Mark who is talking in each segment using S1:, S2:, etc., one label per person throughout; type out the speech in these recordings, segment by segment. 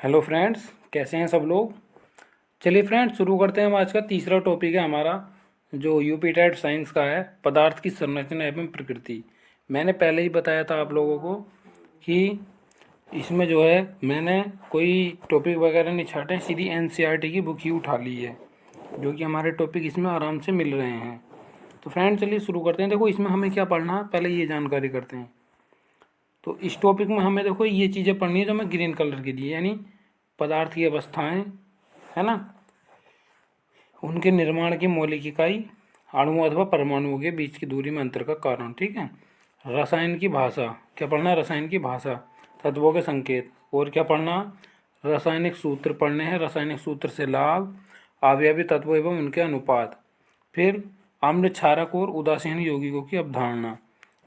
S1: Hello friends, कैसे हैं सब लोग। चलिए फ्रेंड्स, शुरू करते हैं। हम आज का तीसरा टॉपिक है हमारा, जो यूपी टेट साइंस का है, पदार्थ की संरचना एवं प्रकृति। मैंने पहले ही बताया था आप लोगों को कि इसमें जो है मैंने कोई टॉपिक वगैरह नहीं छाटे, सीधी एनसीईआरटी की बुक ही उठा ली है, जो कि हमारे टॉपिक इसमें आराम से मिल रहे हैं। तो फ्रेंड्स चलिए शुरू करते हैं। देखो इसमें हमें क्या पढ़ना है, पहले ये जानकारी करते हैं। तो इस टॉपिक में हमें देखो ये चीज़ें पढ़नी है जो मैं ग्रीन कलर की दी, यानी पदार्थ की अवस्थाएं, है ना, उनके निर्माण की मौलिक इकाई, अणु अथवा परमाणुओं के बीच की दूरी में अंतर का कारण। ठीक है। रसायन की भाषा, क्या पढ़ना है, रसायन की भाषा, तत्वों के संकेत। और क्या पढ़ना, रासायनिक सूत्र पढ़ने हैं, रासायनिक सूत्र से लाभ, अवयवी तत्व एवं उनके अनुपात। फिर अम्ल क्षारक और उदासीन यौगिकों की अवधारणा।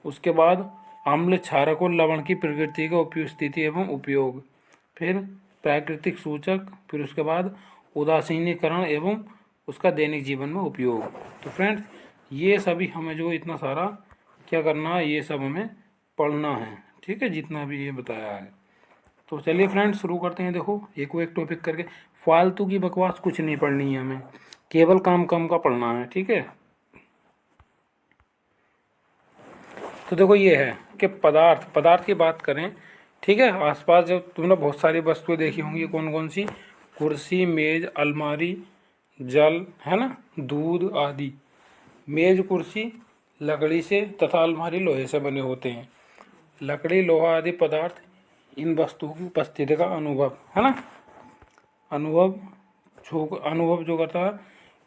S1: उसके बाद अम्ल क्षारक और लवण की प्रकृति का उपस्थिति एवं उपयोग। फिर प्राकृतिक सूचक। फिर उसके बाद उदासीनीकरण एवं उसका दैनिक जीवन में उपयोग। तो फ्रेंड्स ये सभी हमें जो इतना सारा क्या करना है, ये सब हमें पढ़ना है। ठीक है, जितना भी ये बताया है। तो चलिए फ्रेंड्स शुरू करते हैं। देखो एक टॉपिक करके, फालतू की बकवास कुछ नहीं पढ़नी है हमें, केवल काम कम का पढ़ना है। ठीक है। तो देखो ये है कि पदार्थ की बात करें। ठीक है। आसपास जब तुमने बहुत सारी वस्तुएं देखी होंगी, कौन कौन सी, कुर्सी, मेज, अलमारी, जल, है ना, दूध आदि। मेज कुर्सी लकड़ी से तथा अलमारी लोहे से बने होते हैं। लकड़ी, लोहा आदि पदार्थ इन वस्तुओं की उपस्थिति का अनुभव, है ना, अनुभव जो करता है,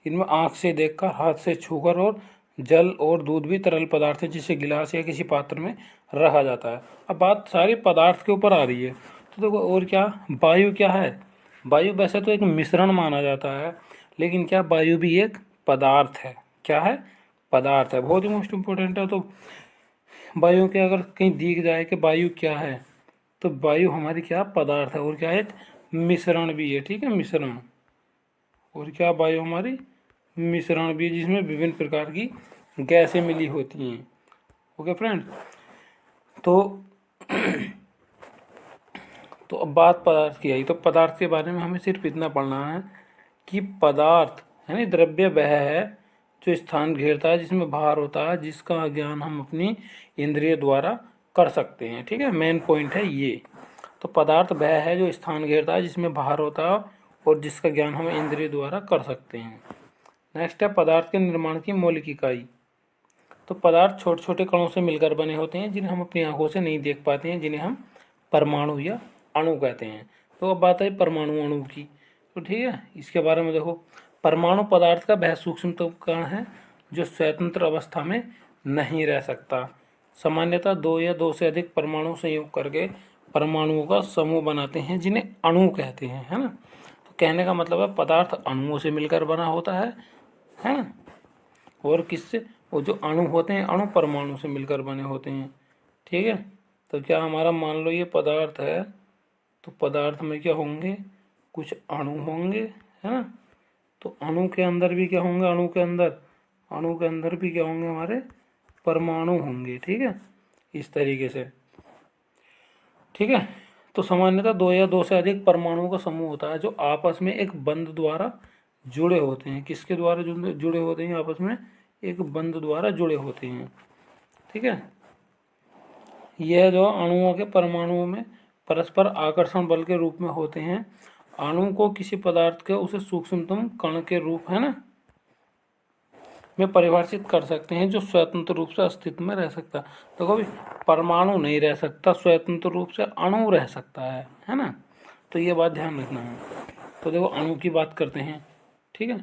S1: इनमें आँख से देखकर, हाथ से छूकर, और जल और दूध भी तरल पदार्थ है जिसे गिलास या किसी पात्र में रखा जाता है। अब बात सारी पदार्थ के ऊपर आ रही है। तो देखो और क्या, वायु क्या है। वायु वैसे तो एक मिश्रण माना जाता है, लेकिन क्या, वायु भी एक पदार्थ है। क्या है, पदार्थ है, बहुत ही मोस्ट इम्पोर्टेंट है। तो वायु के अगर कहीं दिख जाए कि वायु क्या है, तो वायु हमारी क्या, पदार्थ है, और क्या है, एक मिश्रण भी है। ठीक है, मिश्रण। और क्या, वायु हमारी मिश्रण भी है, जिसमें विभिन्न प्रकार की गैसें मिली होती हैं। Okay friend. तो तो अब बात पदार्थ की आई, तो पदार्थ के बारे में हमें सिर्फ इतना पढ़ना है कि पदार्थ यानी द्रव्य वह है जो स्थान घेरता है, जिसमें भार होता है, जिसका ज्ञान हम अपनी इंद्रिय द्वारा कर सकते हैं। ठीक है, मेन पॉइंट है ये। तो पदार्थ वह है जो स्थान घेरता है, जिसमें भार होता है, और जिसका ज्ञान हम इंद्रिय द्वारा कर सकते हैं। नेक्स्ट है पदार्थ के निर्माण की मौलिक इकाई। तो पदार्थ छोटे छोटे कणों से मिलकर बने होते हैं, जिन्हें हम अपनी आंखों से नहीं देख पाते हैं, जिन्हें हम परमाणु या अणु कहते हैं। तो अब बात है परमाणु अणु की। तो ठीक है, इसके बारे में देखो, परमाणु पदार्थ का वह सूक्ष्मतम कण है जो स्वतंत्र अवस्था में नहीं रह सकता। सामान्यतः दो या दो से अधिक परमाणु संयोग करके परमाणुओं का समूह बनाते हैं, जिन्हें अणु कहते हैं, है ना। तो कहने का मतलब है पदार्थ अणुओं से मिलकर बना होता है ना। और किससे, वो जो अणु होते हैं, अणु परमाणु से मिलकर बने होते हैं। ठीक है। तो क्या हमारा, मान लो ये पदार्थ है, तो पदार्थ में क्या होंगे, कुछ अणु होंगे, है ना। तो अणु के अंदर भी क्या होंगे, अणु के अंदर भी क्या होंगे, हमारे परमाणु होंगे। ठीक है, इस तरीके से। ठीक है। तो सामान्यतः दो या दो से अधिक परमाणुओं का समूह होता है, जो आपस में एक बंध द्वारा जुड़े होते हैं। किसके द्वारा जुड़े होते हैं, आपस में एक बंध द्वारा जुड़े होते हैं। ठीक है। यह जो अणुओं के परमाणुओं में परस्पर आकर्षण बल के रूप में होते हैं, अणु को किसी पदार्थ के उसे सूक्ष्मतम कण के रूप, है ना, में परिभाषित कर सकते हैं, जो स्वतंत्र रूप से अस्तित्व में रह सकता है। देखो भी, परमाणु नहीं रह सकता, स्वतंत्र रूप से अणु रह सकता है ना। तो ये बात ध्यान रखना है। तो देखो अणु की बात करते हैं। ठीक है।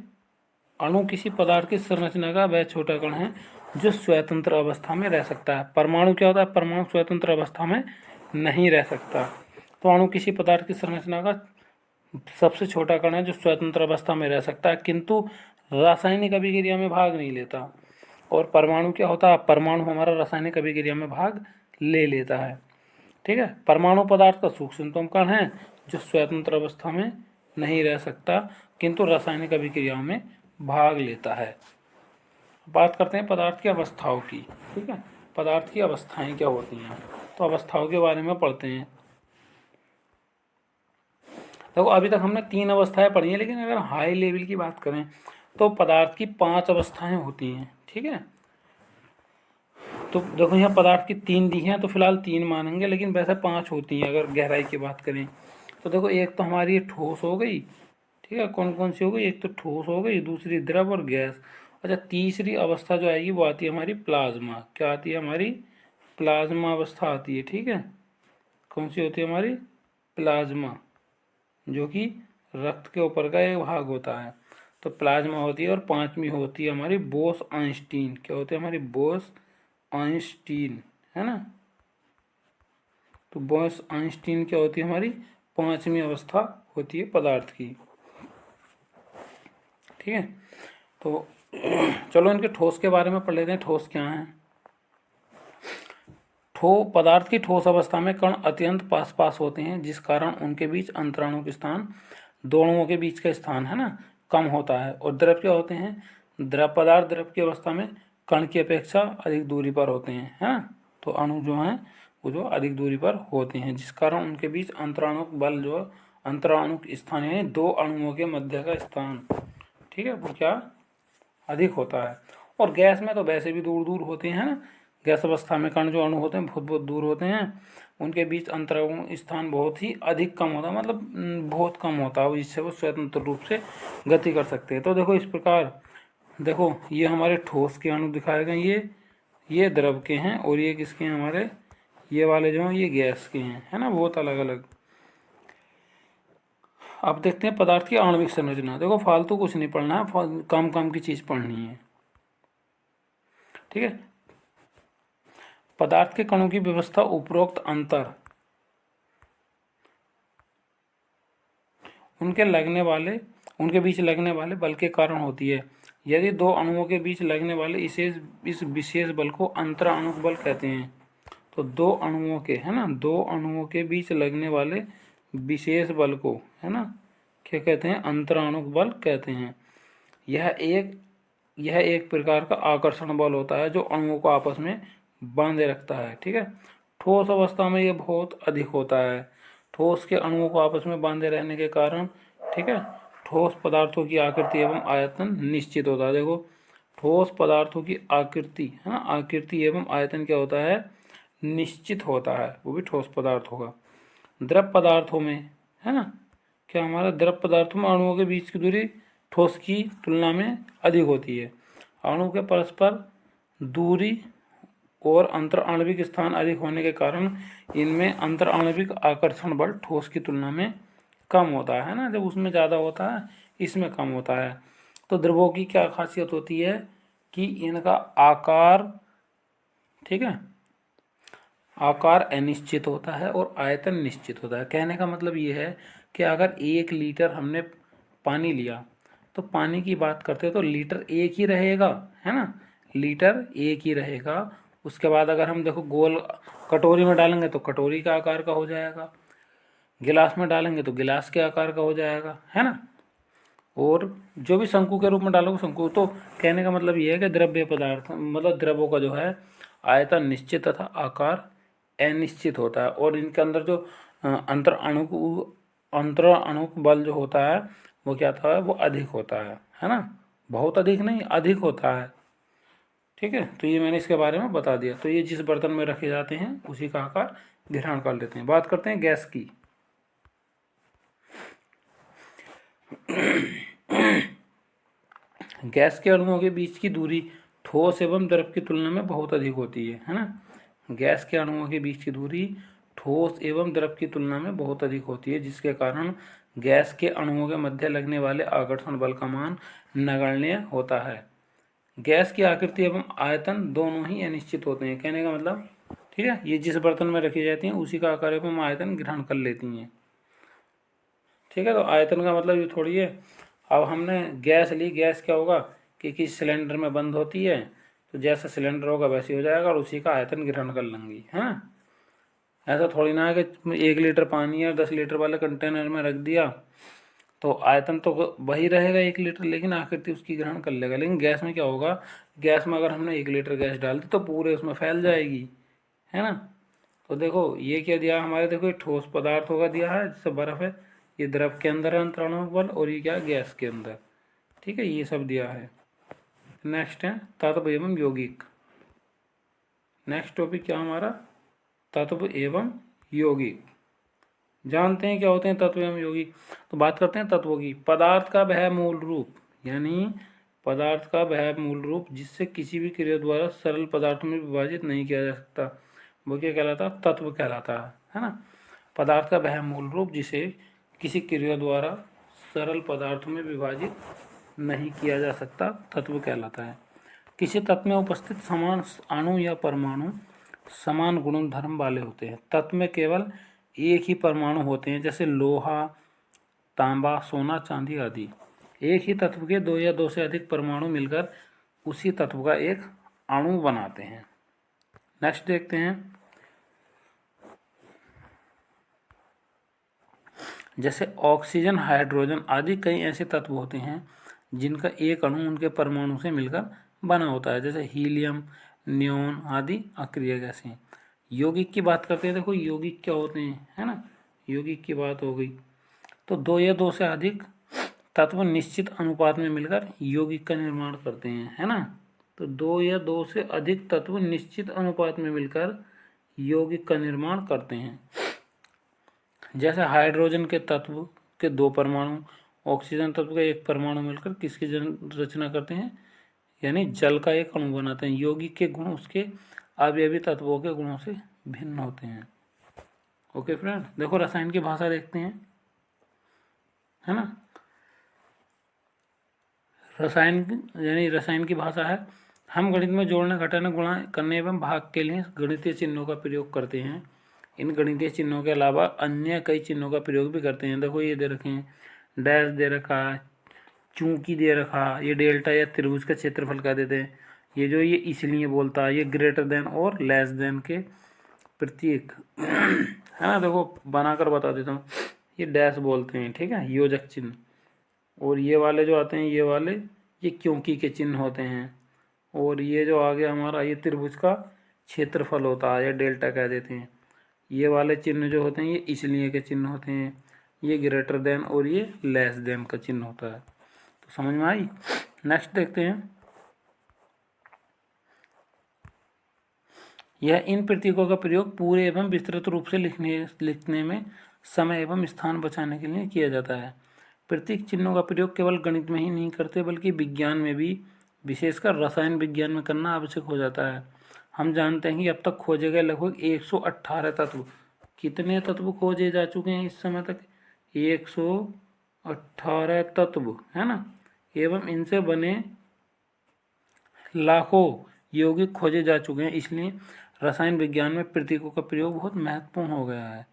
S1: अणु किसी पदार्थ की संरचना का वह छोटा कण है जो स्वतंत्र अवस्था में रह सकता है। परमाणु क्या होता है, परमाणु स्वतंत्र अवस्था में नहीं रह सकता। तो अणु किसी पदार्थ की संरचना का सबसे छोटा कण है जो स्वतंत्र अवस्था में रह सकता है, किंतु रासायनिक अभिक्रिया में भाग नहीं लेता। और परमाणु क्या होता है, परमाणु हमारा रासायनिक अभिक्रिया में भाग ले लेता है। ठीक है। परमाणु पदार्थ का सूक्ष्मतम कण है जो स्वतंत्र अवस्था में नहीं रह सकता, किंतु रासायनिक अभिक्रियाओं में भाग लेता है। बात करते हैं पदार्थ की अवस्थाओं की। ठीक है, पदार्थ की अवस्थाएं क्या होती हैं, तो अवस्थाओं के बारे में पढ़ते हैं। देखो अभी तक हमने 3 अवस्थाएं पढ़ी हैं, लेकिन अगर हाई लेवल की बात करें तो पदार्थ की 5 अवस्थाएं होती हैं। ठीक है, तो देखो यहाँ पदार्थ की 3 दी हैं, तो फिलहाल 3 मानेंगे, लेकिन वैसे 5 होती हैं अगर गहराई की बात करें। तो देखो एक तो हमारी ये ठोस हो गई, ठीक है, कौन कौन सी हो गई, एक तो ठोस हो गई, दूसरी द्रव और गैस। अच्छा, तीसरी अवस्था जो आएगी वो आती है हमारी प्लाज्मा। क्या आती है हमारी? प्लाज्मा अवस्था आती है। ठीक है, कौन सी होती है हमारी? प्लाज्मा, जो कि रक्त के ऊपर का एक भाग होता है। तो प्लाज्मा होती है। और 5वीं होती है हमारी बोस आइंस्टीन। क्या होती है हमारी? बोस आइंस्टीन, है ना। तो बोस आइंस्टीन क्या होती है हमारी? 5वीं अवस्था होती है पदार्थ की। ठीक है, तो चलो इनके ठोस के बारे में पढ़ लेते हैं। ठोस क्या है? पदार्थ की ठोस अवस्था में कण अत्यंत पास पास होते हैं, जिस कारण उनके बीच अंतराणु के स्थान, दोनों के बीच का स्थान है ना, कम होता है। और द्रव क्या होते हैं? द्रव पदार्थ द्रव की अवस्था में कण की अपेक्षा अधिक दूरी पर होते हैं, है ना। तो अणु जो हैं वो जो अधिक दूरी पर होते हैं, जिस कारण उनके बीच अंतराणुक बल जो अंतराणुक स्थान यानी 2 अणुओं के मध्य का स्थान, ठीक है, वो क्या अधिक होता है। और गैस में तो वैसे भी दूर दूर होते हैं ना। गैस अवस्था में कण जो अणु होते हैं बहुत बहुत दूर होते हैं, उनके बीच अंतराणु स्थान बहुत ही अधिक कम होता है, मतलब बहुत कम होता है, जिससे वो स्वतंत्र रूप से गति कर सकते हैं। तो देखो इस प्रकार, देखो ये हमारे ठोस के अणु दिखाए गए, ये द्रव के हैं, और ये किसके हैं हमारे? ये वाले जो हैं ये गैस के हैं, है ना, बहुत अलग अलग। अब देखते हैं पदार्थ की आणविक संरचना। देखो फालतू कुछ नहीं पढ़ना है, कम कम की चीज पढ़नी है। ठीक है, पदार्थ के कणों की व्यवस्था उपरोक्त अंतर उनके बीच लगने वाले बल के कारण होती है। यदि 2 अणुओं के बीच लगने वाले इस विशेष बल को अंतराणुक बल कहते हैं। तो 2 अणुओं के, है ना, 2 अणुओं के बीच लगने वाले विशेष बल को, है ना, क्या कहते हैं? अंतराणुक बल कहते हैं। यह एक प्रकार का आकर्षण बल होता है जो अणुओं को आपस में बांधे रखता है। ठीक है, ठोस अवस्था में यह बहुत अधिक होता है। ठोस के अणुओं को आपस में बांधे रहने के कारण, ठीक है, ठोस पदार्थों की आकृति एवं आयतन निश्चित होता है। देखो ठोस पदार्थों की आकृति, है ना, आकृति एवं आयतन क्या होता है? निश्चित होता है, वो भी ठोस पदार्थ होगा। द्रव पदार्थों में, है ना, क्या हमारा द्रव पदार्थों में अणुओं के बीच की दूरी ठोस की तुलना में अधिक होती है। अणु के परस्पर दूरी और अंतर आणविक स्थान अधिक होने के कारण इनमें अंतर आणविक आकर्षण बल ठोस की तुलना में कम होता है ना। जब उसमें ज़्यादा होता है, इसमें कम होता है। तो द्रवों की क्या खासियत होती है कि इनका आकार, ठीक है, आकार अनिश्चित होता है और आयतन निश्चित होता है। कहने का मतलब ये है कि अगर 1 लीटर हमने पानी लिया, तो पानी की बात करते हैं तो लीटर एक ही रहेगा, है ना, लीटर एक ही रहेगा। उसके बाद अगर हम देखो गोल कटोरी में डालेंगे तो कटोरी का आकार का हो जाएगा, गिलास में डालेंगे तो गिलास के आकार का हो जाएगा, है ना। और जो भी शंकु के रूप में डालोगे शंकु। तो कहने का मतलब ये है कि द्रव्य पदार्थ मतलब द्रवों का जो है आयतन निश्चित तथा आकार अनिश्चित होता है। और इनके अंदर जो अंतर अणुक बल जो होता है वो क्या था? वो अधिक होता है ना, बहुत अधिक नहीं, अधिक होता है। ठीक है, तो ये मैंने इसके बारे में बता दिया। तो ये जिस बर्तन में रखे जाते हैं उसी का आकार ग्रहण कर लेते हैं। बात करते हैं गैस की। गैस के अणुओं के बीच की दूरी ठोस एवं द्रव की तुलना में बहुत अधिक होती है ना। गैस के अणुओं के बीच की दूरी ठोस एवं द्रव की तुलना में बहुत अधिक होती है, जिसके कारण गैस के अणुओं के मध्य लगने वाले आकर्षण बल का मान नगण्य होता है। गैस की आकृति एवं आयतन दोनों ही अनिश्चित होते हैं। कहने का मतलब, ठीक है, ये जिस बर्तन में रखी जाती हैं उसी का आकार एवं आयतन ग्रहण कर लेती हैं। ठीक है, तो आयतन का मतलब ये थोड़ी है। अब हमने गैस ली, गैस क्या होगा कि किसी सिलेंडर में बंद होती है, तो जैसा सिलेंडर होगा वैसे हो जाएगा और उसी का आयतन ग्रहण कर लेंगी, है ना। ऐसा थोड़ी ना है कि 1 लीटर पानी या 10 लीटर वाले कंटेनर में रख दिया तो आयतन तो वही रहेगा 1 लीटर, लेकिन आकृति उसकी ग्रहण कर लेगा। लेकिन गैस में क्या होगा? गैस में अगर हमने 1 लीटर गैस डाल दी तो पूरे उसमें फैल जाएगी, है ना। तो देखो ये क्या दिया हमारे, देखो ये ठोस पदार्थ होगा दिया है, जैसे बर्फ़ है, ये द्रव के अंदर है अंतराणु बल, और ये क्या है, गैस के अंदर। ठीक है, ये सब दिया है। नेक्स्ट है तत्व एवं यौगिक। नेक्स्ट टॉपिक क्या हमारा, तत्व एवं यौगिक। जानते हैं क्या होते हैं तत्व एवं यौगिक। तो बात करते हैं तत्वों की। पदार्थ का वह मूल रूप, यानी पदार्थ का वह मूल रूप जिससे किसी भी क्रिया द्वारा सरल पदार्थों में विभाजित नहीं किया जा सकता, वो क्या कहलाता, तत्व कहलाता है ना। पदार्थ का वह मूल रूप जिसे किसी क्रिया द्वारा सरल पदार्थों में विभाजित नहीं किया जा सकता, तत्व कहलाता है। किसी तत्व में उपस्थित समान अणु या परमाणु समान गुण धर्म वाले होते हैं। तत्व में केवल एक ही परमाणु होते हैं, जैसे लोहा, तांबा, सोना, चांदी आदि। एक ही तत्व के दो या दो से अधिक परमाणु मिलकर उसी तत्व का एक अणु बनाते हैं। नेक्स्ट देखते हैं, जैसे ऑक्सीजन, हाइड्रोजन आदि कई ऐसे तत्व होते हैं जिनका एक अणु उनके परमाणु से मिलकर बना होता है, जैसे हीलियम, नियोन आदि अक्रिय गैसें। यौगिक की बात करते हैं। देखो यौगिक क्या होते हैं, है ना, यौगिक की बात हो गई। तो दो या दो से अधिक तत्व निश्चित अनुपात में मिलकर यौगिक का निर्माण करते हैं, है ना। तो दो या दो से अधिक तत्व निश्चित अनुपात में मिलकर यौगिक का निर्माण करते हैं। जैसे हाइड्रोजन के तत्व के दो परमाणु ऑक्सीजन तत्व का एक परमाणु मिलकर किसकी रचना करते हैं, यानी जल का एक अणु बनाते हैं। यौगिक के गुण उसके अवयवी तत्वों के गुणों से भिन्न होते हैं। ओके फ्रेंड, देखो रसायन की भाषा देखते हैं, है ना। रसायन यानी रसायन की भाषा है, हम गणित में जोड़ने, घटाने, गुणा करने एवं भाग के लिए गणितीय चिन्हों का प्रयोग करते हैं। इन गणितीय चिन्हों के अलावा अन्य कई चिन्हों का प्रयोग भी करते हैं। देखो ये दे रखे हैं, डैश दे रखा, चूंकि दे रखा, ये डेल्टा या त्रिभुज का क्षेत्रफल कह देते हैं। ये जो ये इसलिए बोलता है, ये ग्रेटर देन और लेस देन के प्रतीक है ना। देखो बनाकर बता देता हूँ, ये डैश बोलते हैं, ठीक है, योजक चिन्ह। और ये वाले जो आते हैं, ये वाले ये क्योंकि के चिन्ह होते हैं। और ये जो आगे हमारा ये त्रिभुज का क्षेत्रफल होता है, या डेल्टा कह देते हैं। ये वाले चिन्ह जो होते हैं ये इसलिए के चिन्ह होते हैं। ये ग्रेटर देन और ये लेस देन का चिन्ह होता है। तो समझ में आई। नेक्स्ट देखते हैं, यह इन प्रतीकों का प्रयोग पूरे एवं विस्तृत रूप से लिखने में समय एवं स्थान बचाने के लिए किया जाता है। प्रतीक चिन्हों का प्रयोग केवल गणित में ही नहीं करते बल्कि विज्ञान में भी, विशेषकर रसायन विज्ञान में करना आवश्यक हो जाता है। हम जानते हैं कि अब तक खोजे गए लगभग 118 तत्व। कितने तत्व खोजे जा चुके हैं इस समय तक, 118 तत्व, है ना। एवं इनसे बने लाखों यौगिक खोजे जा चुके हैं। इसलिए रसायन विज्ञान में प्रतीकों का प्रयोग बहुत महत्वपूर्ण हो गया है।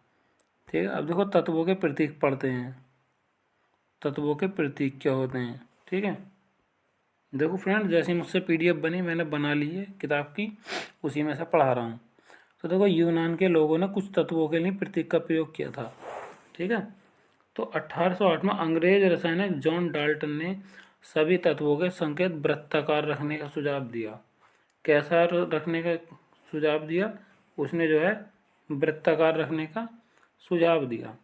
S1: ठीक है, अब देखो तत्वों के प्रतीक पढ़ते हैं। तत्वों के प्रतीक क्या होते हैं, ठीक है। देखो फ्रेंड, जैसे मुझसे पीडीएफ बनी, मैंने बना ली है किताब की, उसी में से पढ़ा रहा हूँ। तो देखो यूनान के लोगों ने कुछ तत्वों के लिए प्रतीक का प्रयोग किया था, ठीक है। तो 1808 में अंग्रेज रसायनिक जॉन डाल्टन ने सभी तत्वों के संकेत वृत्ताकार रखने का सुझाव दिया। कैसा रखने का सुझाव दिया उसने, जो है वृत्ताकार रखने का सुझाव दिया।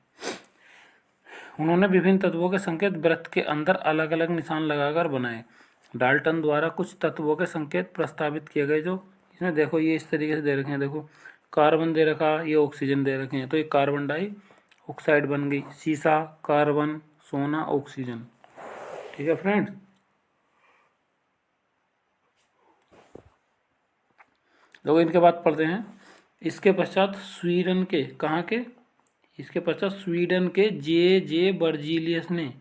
S1: उन्होंने विभिन्न तत्वों के संकेत वृत्त के अंदर अलग अलग निशान लगाकर बनाए। डाल्टन द्वारा कुछ तत्वों के संकेत प्रस्तावित किए गए, जो इसमें देखो ये इस तरीके से दे रखे हैं। देखो कार्बन दे रखा, ये ऑक्सीजन दे रखे हैं, तो ये कार्बन डाई ऑक्साइड बन गई। सीसा, कार्बन, सोना, ऑक्सीजन, ठीक है फ्रेंड। लोग इनके बाद पढ़ते हैं। इसके पश्चात स्वीडन के, कहाँ के, इसके पश्चात स्वीडन के जे बर्जीलियस ने,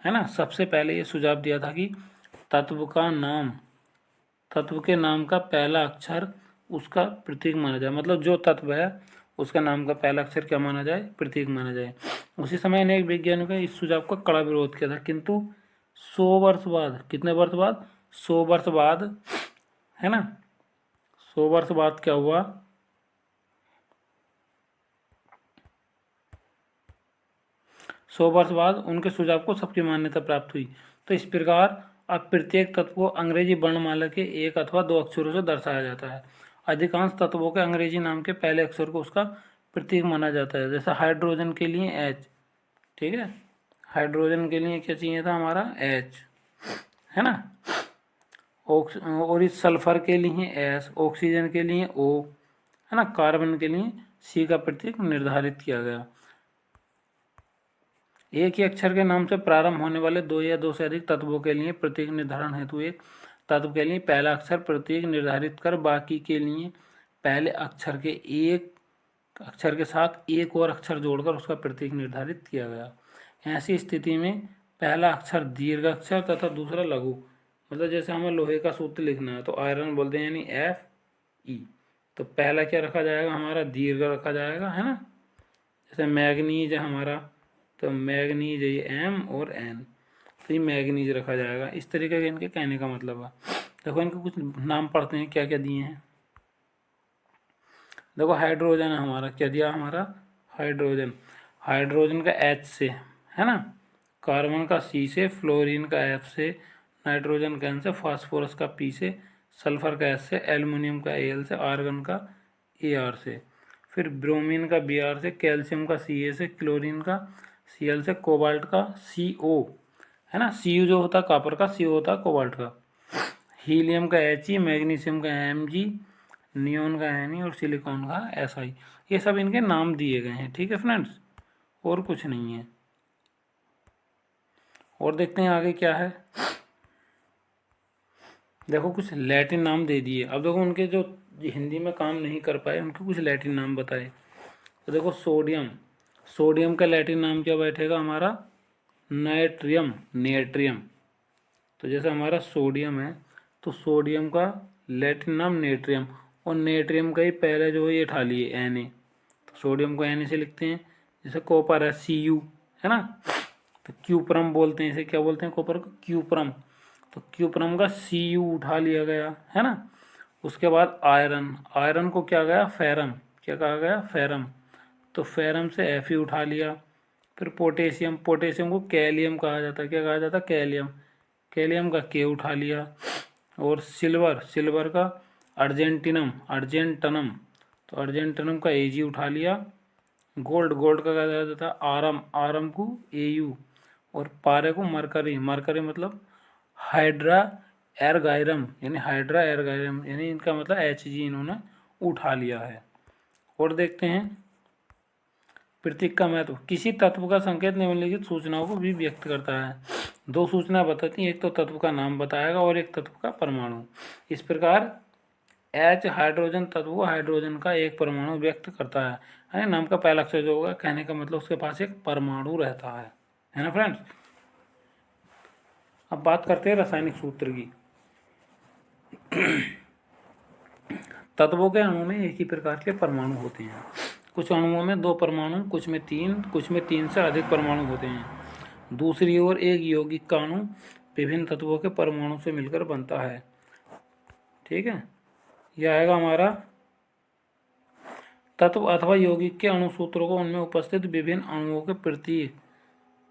S1: है ना, सबसे पहले ये सुझाव दिया था कि तत्व के नाम का पहला अक्षर उसका प्रतीक माना जाए। मतलब जो तत्व है उसका नाम का पहला अक्षर क्या माना जाए, प्रतीक माना जाए। उसी समय अनेक वैज्ञानिकों ने इस सुझाव का कड़ा विरोध किया था, किंतु 100 वर्ष बाद, कितने वर्ष बाद, 100 वर्ष बाद, है ना, 100 वर्ष बाद क्या हुआ, 100 वर्ष बाद उनके सुझाव को सबकी मान्यता प्राप्त हुई। तो इस प्रकार अब प्रत्येक तत्व को अंग्रेजी वर्णमाला के एक अथवा दो अक्षरों से दर्शाया जाता है। अधिकांश तत्वों के अंग्रेजी नाम के पहले अक्षर को उसका प्रतीक माना जाता है। जैसे हाइड्रोजन के लिए H, ठीक है। हाइड्रोजन के लिए क्या चाहिए था हमारा H, है ना। और इस सल्फर के लिए S, ऑक्सीजन के लिए O, है ना। कार्बन के लिए C का प्रतीक निर्धारित किया गया। एक ही अक्षर के नाम से प्रारंभ होने वाले दो या दो से अधिक तत्वों के लिए प्रतीक निर्धारण हेतु एक तत्व के लिए पहला अक्षर प्रतीक निर्धारित कर बाकी के लिए पहले अक्षर के एक अक्षर के साथ एक और अक्षर जोड़कर उसका प्रतीक निर्धारित किया गया। ऐसी स्थिति में पहला अक्षर दीर्घ अक्षर तथा दूसरा लघु, मतलब जैसे हमें लोहे का सूत्र लिखना है तो आयरन बोलते हैं यानी Fe, तो पहला क्या रखा जाएगा हमारा दीर्घ रखा जाएगा, है ना। जैसे मैग्नीज है हमारा तो मैग्नीज ये M और N, तो ये मैग्नीज रखा जाएगा। इस तरीके का इनके कहने का मतलब है। देखो इनके कुछ नाम पढ़ते हैं क्या क्या दिए हैं। देखो हाइड्रोजन है हमारा, क्या दिया हमारा हाइड्रोजन, हाइड्रोजन का H से, है ना। कार्बन का C से, फ्लोरीन का F से, नाइट्रोजन का N से, फास्फोरस का P से, सल्फर का S से, एल्युमिनियम का Al से, आर्गन का Ar से, फिर ब्रोमीन का Br से, कैल्शियम का Ca से, क्लोरीन का Cl से, कोबाल्ट का Co, है ना। Cu जो होता है कॉपर का, CO होता है कोबाल्ट का, हीलियम का He, मैग्नीशियम का Mg, नियोन का Ne और सिलिकॉन का Si। ये सब इनके नाम दिए गए हैं, ठीक है फ्रेंड्स, और कुछ नहीं है। और देखते हैं आगे क्या है। देखो कुछ लैटिन नाम दे दिए। अब देखो उनके जो हिंदी में काम नहीं कर पाए उनके कुछ लैटिन नाम बताए। तो देखो सोडियम, सोडियम का लैटिन नाम क्या बैठेगा हमारा नाइट्रियम, नेट्रियम। तो जैसे हमारा सोडियम है तो सोडियम का लैटिन नाम नेट्रियम, और नेट्रियम का ही पहले जो है ये उठा लिए Na, तो सोडियम को Na से लिखते हैं। जैसे कॉपर है Cu, है ना, तो क्यूप्रम बोलते हैं इसे, क्या बोलते हैं कॉपर को क्यूप्रम, तो क्यूप्रम का Cu उठा लिया गया, है ना। उसके बाद आयरन, आयरन को क्या गया फेरम, क्या कहा गया फेरम, तो फेरम से Fe उठा लिया। फिर पोटेशियम, पोटेशियम को कैलियम कहा जाता है, क्या कहा जाता है कैलियम, कैलियम का K उठा लिया। और सिल्वर, सिल्वर का अर्जेंटिनम, अर्जेंटनम, तो अर्जेंटनम का Ag उठा लिया। गोल्ड, गोल्ड का कहा जाता है आरम, आरम को Au, और पारे को मरकरी, मरकरी मतलब हाइड्रा एरगाइरम, यानी हाइड्रा एरगाइरम, यानी इनका मतलब Hg इन्होंने उठा लिया है। और देखते हैं प्रतीक का महत्व। किसी तत्व का संकेत निम्नलिखित सूचनाओं को भी व्यक्त करता है। दो सूचना बताती हैं, एक तो तत्व का नाम बताएगा और एक तत्व का परमाणु। इस प्रकार H हाइड्रोजन तत्व को हाइड्रोजन का एक परमाणु व्यक्त करता है। नाम का पहला अक्षर जो होगा कहने का मतलब उसके पास एक परमाणु रहता है ना फ्रेंड्स। अब बात करते हैं रासायनिक सूत्र की। तत्वों के अणु में एक ही प्रकार के परमाणु होते हैं। कुछ अणुओं में दो परमाणु, कुछ में तीन से अधिक परमाणु होते हैं। दूसरी ओर एक यौगिक का अणु विभिन्न तत्वों के परमाणु से मिलकर बनता है, ठीक है। यह आएगा हमारा तत्व अथवा यौगिक के अणु सूत्रों को उनमें उपस्थित विभिन्न अणुओं के प्रतीक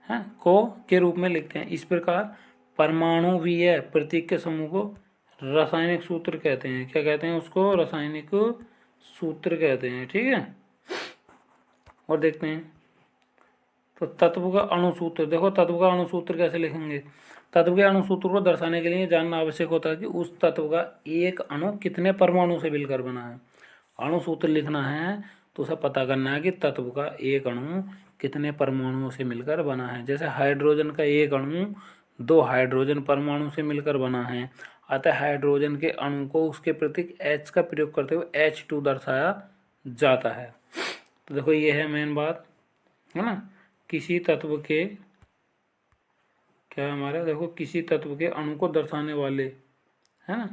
S1: हैं को के रूप में लिखते हैं। इस प्रकार परमाणु भी है प्रतीक के समूह को रासायनिक सूत्र कहते हैं। क्या कहते हैं उसको, रासायनिक सूत्र कहते हैं, ठीक है। और देखते हैं तो तत्व का अणुसूत्र। देखो तत्व का अणुसूत्र कैसे लिखेंगे। तत्व के अणुसूत्र को दर्शाने के लिए जानना आवश्यक होता है कि उस तत्व का एक अणु कितने परमाणु से मिलकर बना है। अणुसूत्र लिखना है तो उसे पता करना है कि तत्व का एक अणु कितने परमाणुओं से मिलकर बना है। जैसे हाइड्रोजन का एक अणु दो हाइड्रोजन परमाणु से मिलकर बना है, अतः हाइड्रोजन के अणु को उसके प्रतीक H का प्रयोग करते हुए H2 दर्शाया जाता है। तो देखो ये है मेन बात, है ना। किसी तत्व के क्या हमारे, देखो किसी तत्व के अणु को दर्शाने वाले, है ना,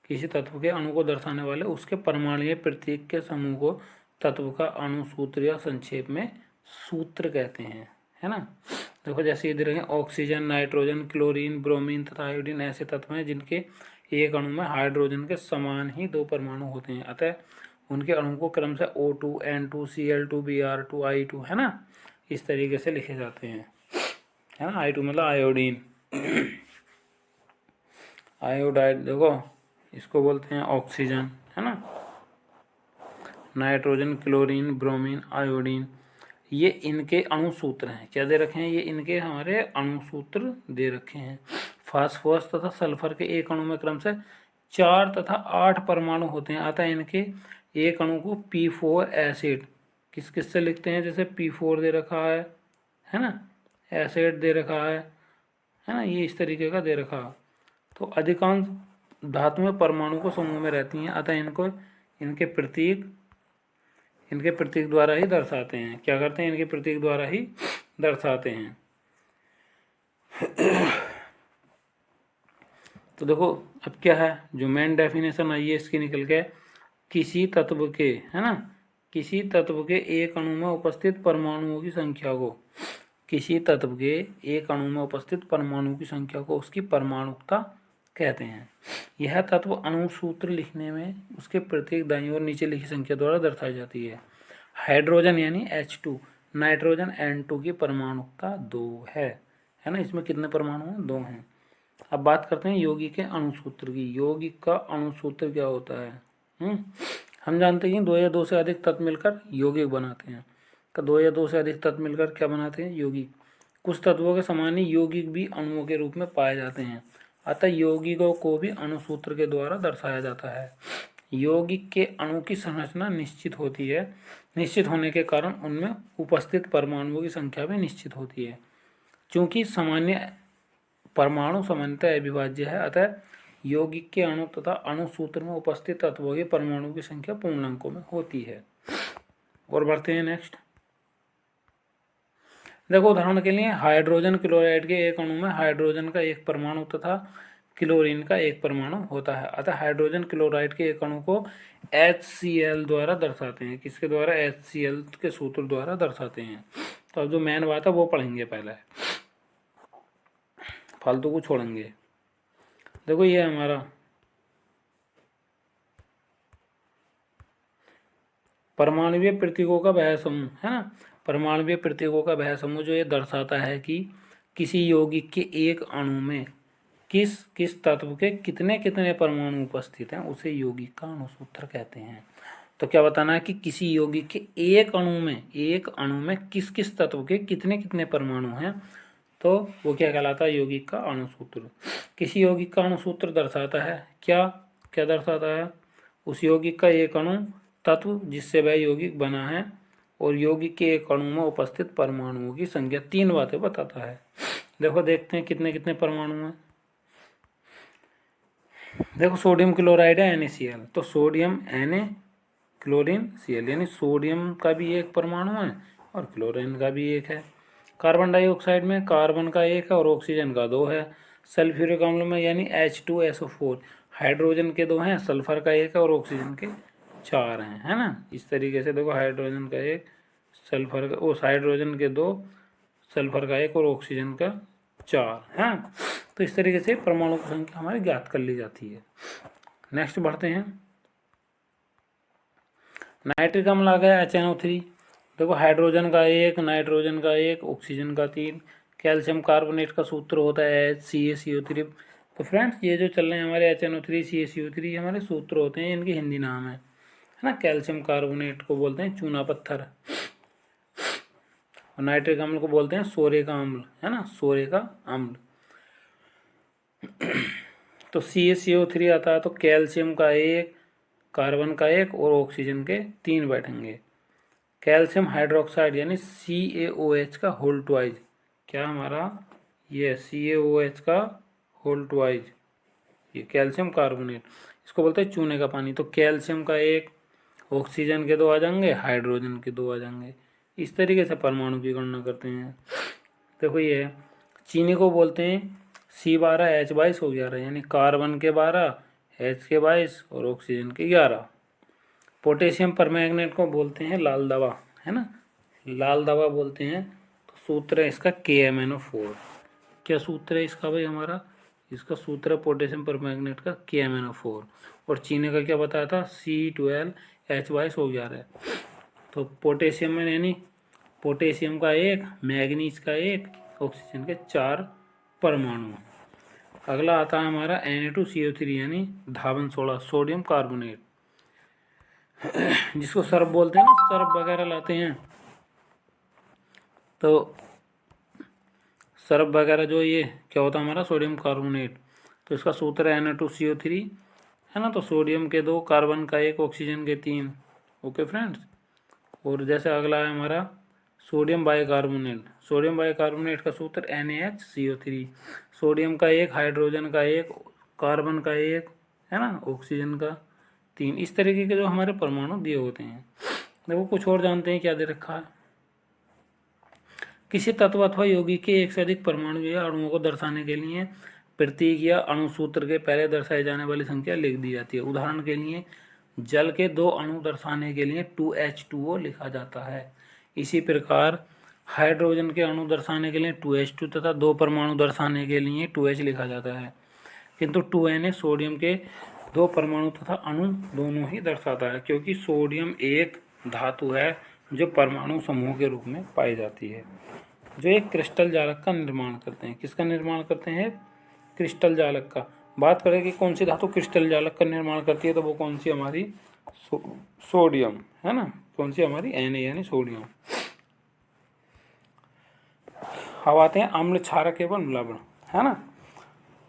S1: किसी तत्व के अणु को दर्शाने वाले उसके परमाणुीय प्रतीक के समूह को तत्व का अणु सूत्र या संक्षेप में सूत्र कहते हैं, है ना। देखो जैसे इधर है ऑक्सीजन, नाइट्रोजन, क्लोरीन, ब्रोमीन तथा आयोडीन ऐसे तत्व हैं जिनके एक अणु में हाइड्रोजन के समान ही दो परमाणु होते हैं, अतः उनके अणु को क्रम से O2, N2, Cl2, Br2, I2, है ना, इस तरीके से लिखे जाते हैं, है ना। I2 मतलब आयोडीन, आयोडाइड, देखो इसको बोलते हैं ऑक्सीजन, है ना। नाइट्रोजन, क्लोरीन, ब्रोमीन, आयोडीन ये इनके अणु सूत्र हैं। क्या दे रखे हैं? ये इनके हमारे अणु सूत्र दे रखे हैं। फास्फोरस तथा सल्फर के एक अणु में क्रमशः 4 तथा 8 परमाणु होते हैं। अतः इनके एक अणु को P4 एसिड किस किस से लिखते हैं? जैसे P4 दे रखा है ना, एसिड दे रखा है ना, ये इस तरीके का दे रखा। तो अधिकांश धातुएं परमाणु को समूह में रहती हैं, अतः इनको इनके प्रतीक द्वारा ही दर्शाते हैं। क्या करते हैं? इनके प्रतीक द्वारा ही दर्शाते हैं। तो देखो अब क्या है, जो मेन डेफिनेशन आई है इसकी निकल के, किसी तत्व के, है ना, किसी तत्व के एक अणु में उपस्थित परमाणुओं की संख्या को, किसी तत्व के एक अणु में उपस्थित परमाणु की संख्या को उसकी परमाणुकता कहते हैं। यह तत्व अणु सूत्र लिखने में उसके प्रत्येक दाईं ओर नीचे लिखी संख्या द्वारा दर्शाई जाती है। हाइड्रोजन यानी H2, नाइट्रोजन N2 की परमाणुकता 2 है ना। इसमें कितने परमाणु हैं? 2 हैं। अब बात करते हैं यौगिक के अणु सूत्र की। यौगिक का अणु सूत्र क्या होता है? हम जानते हैं 2 या 2 से अधिक तत्व मिलकर यौगिक बनाते हैं। तो 2 या 2 से अधिक तत्व मिलकर क्या बनाते हैं? यौगिक। कुछ तत्वों के समान ही यौगिक भी अणुओं के रूप में पाए जाते हैं, अतः यौगिकों को भी अणु सूत्र के द्वारा दर्शाया जाता है। यौगिक के अणु की संरचना निश्चित होती है, निश्चित होने के कारण उनमें उपस्थित परमाणुओं की संख्या भी निश्चित होती है। चूंकि सामान्य परमाणु सामान्यतः अविभाज्य है, अतः यौगिक के अणु तथा अणु सूत्र में उपस्थित तत्वों के परमाणु की संख्या पूर्णांकों में होती है। और बढ़ते हैं नेक्स्ट। देखो उदाहरण के लिए हाइड्रोजन क्लोराइड के एक अणु में हाइड्रोजन का एक परमाणु तथा क्लोरीन का एक परमाणु होता है, अतः हाइड्रोजन क्लोराइड के एक अणु को HCl द्वारा दर्शाते हैं। किसके द्वारा? HCl के सूत्र द्वारा दर्शाते हैं। तो अब जो मेन बात है वो पढ़ेंगे, पहले फालतू को छोड़ेंगे। देखो ये हमारा परमाणुवीय प्रतीकों का वह समूह है ना, परमाणुवीय प्रतीकों का वह समूह जो ये दर्शाता है कि किसी यौगिक के एक अणु में किस किस तत्व के कितने कितने परमाणु उपस्थित हैं, उसे यौगिक का अणु सूत्र कहते हैं। तो क्या बताना है कि किसी यौगिक के एक अणु में किस किस तत्व के कितने कितने परमाणु हैं, तो वो क्या कहलाता है? यौगिक का अणु सूत्र। किसी यौगिक का अणु सूत्र दर्शाता है क्या क्या दर्शाता है? उस यौगिक का एक अणु तत्व जिससे वह यौगिक बना है और यौगिक के एक अणु में उपस्थित परमाणुओं की संख्या। 3 बातें बताता है। देखो देखते हैं कितने कितने परमाणु हैं। देखो सोडियम क्लोराइड है NaCl, तो सोडियम Na क्लोरीन Cl, यानी सोडियम का भी एक परमाणु है और क्लोरीन का भी एक है। कार्बन डाइऑक्साइड में कार्बन का एक है और ऑक्सीजन का 2 है। सल्फ्यूरिक अम्ल में यानी H2SO4 हाइड्रोजन के 2 हैं, सल्फर का एक है और ऑक्सीजन के 4 हैं, है ना। इस तरीके से देखो हाइड्रोजन का एक, सल्फर का, उस हाइड्रोजन के 2, सल्फर का एक और ऑक्सीजन का 4 है। तो इस तरीके से परमाणु की संख्या हमारी ज्ञात कर ली जाती है। नेक्स्ट बढ़ते हैं। नाइट्रिक अम्ल आ गया HNO3। देखो हाइड्रोजन का 1, नाइट्रोजन का 1, ऑक्सीजन का 3। कैल्शियम कार्बोनेट का सूत्र होता है HCaCO3। तो फ्रेंड्स ये जो चल रहे हैं हमारे HNO3 CaCO3 हमारे सूत्र होते हैं, इनके हिंदी नाम है ना। कैल्शियम कार्बोनेट को बोलते हैं चूना पत्थर और नाइट्रिक अम्ल को बोलते हैं सोरे का अम्ल, है ना, सोरे का अम्ल। तो CaCO3 आता है तो कैल्शियम का 1, कार्बन का 1 और ऑक्सीजन के 3 बैठेंगे। कैल्शियम हाइड्रोक्साइड यानी CaOH का होल ट्वाइज, क्या हमारा ये CaOH का होल ट्वाइज, ये कैल्शियम कार्बोनेट, इसको बोलते हैं चूने का पानी। तो कैल्शियम का 1, ऑक्सीजन के 2 आ जाएंगे, हाइड्रोजन के 2 आ जाएंगे। इस तरीके से परमाणु की गणना करते हैं। देखो ये चीनी को बोलते हैं C12H22O11, यानी कार्बन के 12, H के 22 और ऑक्सीजन के 11। पोटेशियम परमैंगनेट को बोलते हैं लाल दवा, है ना, लाल दवा बोलते हैं। तो सूत्र है इसका KMnO4। क्या सूत्र है इसका भाई हमारा? इसका सूत्र है पोटेशियम परमैंगनेट का KMnO4। और चीनी का क्या बताया था? C12H22O11। तो पोटेशियम में यानी पोटेशियम का 1, मैग्नीज का 1, ऑक्सीजन के 4 परमाणु। अगला आता है हमारा Na2CO3 यानी धावन सोडा, सोडियम कार्बोनेट, जिसको सर्फ बोलते हैं ना, सर्फ वगैरह लाते हैं तो सर्फ वगैरह जो ये क्या होता है हमारा सोडियम कार्बोनेट, तो इसका सूत्र है Na2CO3, है ना। तो सोडियम के 2, कार्बन का 1, ऑक्सीजन के 3। Okay friends. और जैसे अगला है हमारा सोडियम बाइकार्बोनेट। सोडियम बाइकार्बोनेट का सूत्र NaHCO3। सोडियम का 1, हाइड्रोजन का 1, कार्बन का 1, है ना, ऑक्सीजन का 3। इस तरीके के जो हमारे परमाणु दिए होते हैं। देखो कुछ और जानते हैं क्या दे रखा है। किसी तत्व अथवा यौगिक के एक से अधिक परमाणु या अणुओं को दर्शाने के लिए प्रतीक या अणुसूत्र के पहले दर्शाई जाने वाली संख्या लिख दी जाती है। उदाहरण के लिए जल के 2 अणु दर्शाने के लिए 2H2O लिखा जाता है। इसी प्रकार हाइड्रोजन के अणु दर्शाने के लिए 2H2 तथा 2 परमाणु दर्शाने के लिए 2H लिखा जाता है। किंतु 2Na सोडियम के 2 परमाणु तथा अणु दोनों ही दर्शाता है, क्योंकि सोडियम एक धातु है जो परमाणु समूह के रूप में पाई जाती है, जो एक क्रिस्टल जालक का निर्माण करते हैं। किसका निर्माण करते हैं? क्रिस्टल जालक का। बात करें कि कौन सी धातु क्रिस्टल जालक का निर्माण करती है, तो वो कौन सी हमारी सोडियम, है ना। कौन सी हमारी Na यानी सोडियम। अब आते हैं अम्ल, क्षारक एवं लवण, है ना।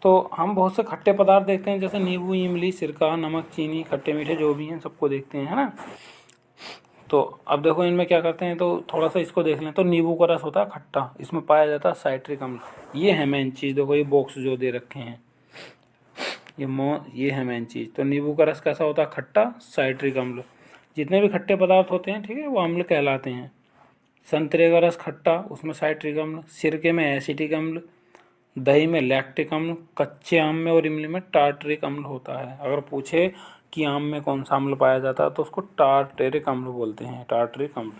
S1: तो हम बहुत से खट्टे पदार्थ देखते हैं, जैसे नींबू, इमली, सिरका, नमक, चीनी, खट्टे मीठे जो भी हैं सबको देखते हैं, है ना। तो अब देखो इनमें क्या करते हैं, तो थोड़ा सा इसको देख लें। तो नींबू का रस होता है खट्टा, इसमें पाया जाता है साइट्रिक अम्ल। ये है मेन चीज़। देखो ये बॉक्स जो दे रखे हैं, ये है मेन चीज़। तो नींबू का रस कैसा होता है? खट्टा, साइट्रिक अम्ल। जितने भी खट्टे पदार्थ होते हैं, ठीक है, वो अम्ल कहलाते हैं। संतरे का रस खट्टा, उसमें साइट्रिक अम्ल। सिरके में एसिटिक अम्ल, दही में लैक्टिक अम्ल, कच्चे आम में और इमली में टार्टरिक अम्ल होता है। अगर पूछे कि आम में कौन सा अम्ल पाया जाता है, तो उसको टार्टरिक अम्ल बोलते हैं, टार्टरिक अम्ल।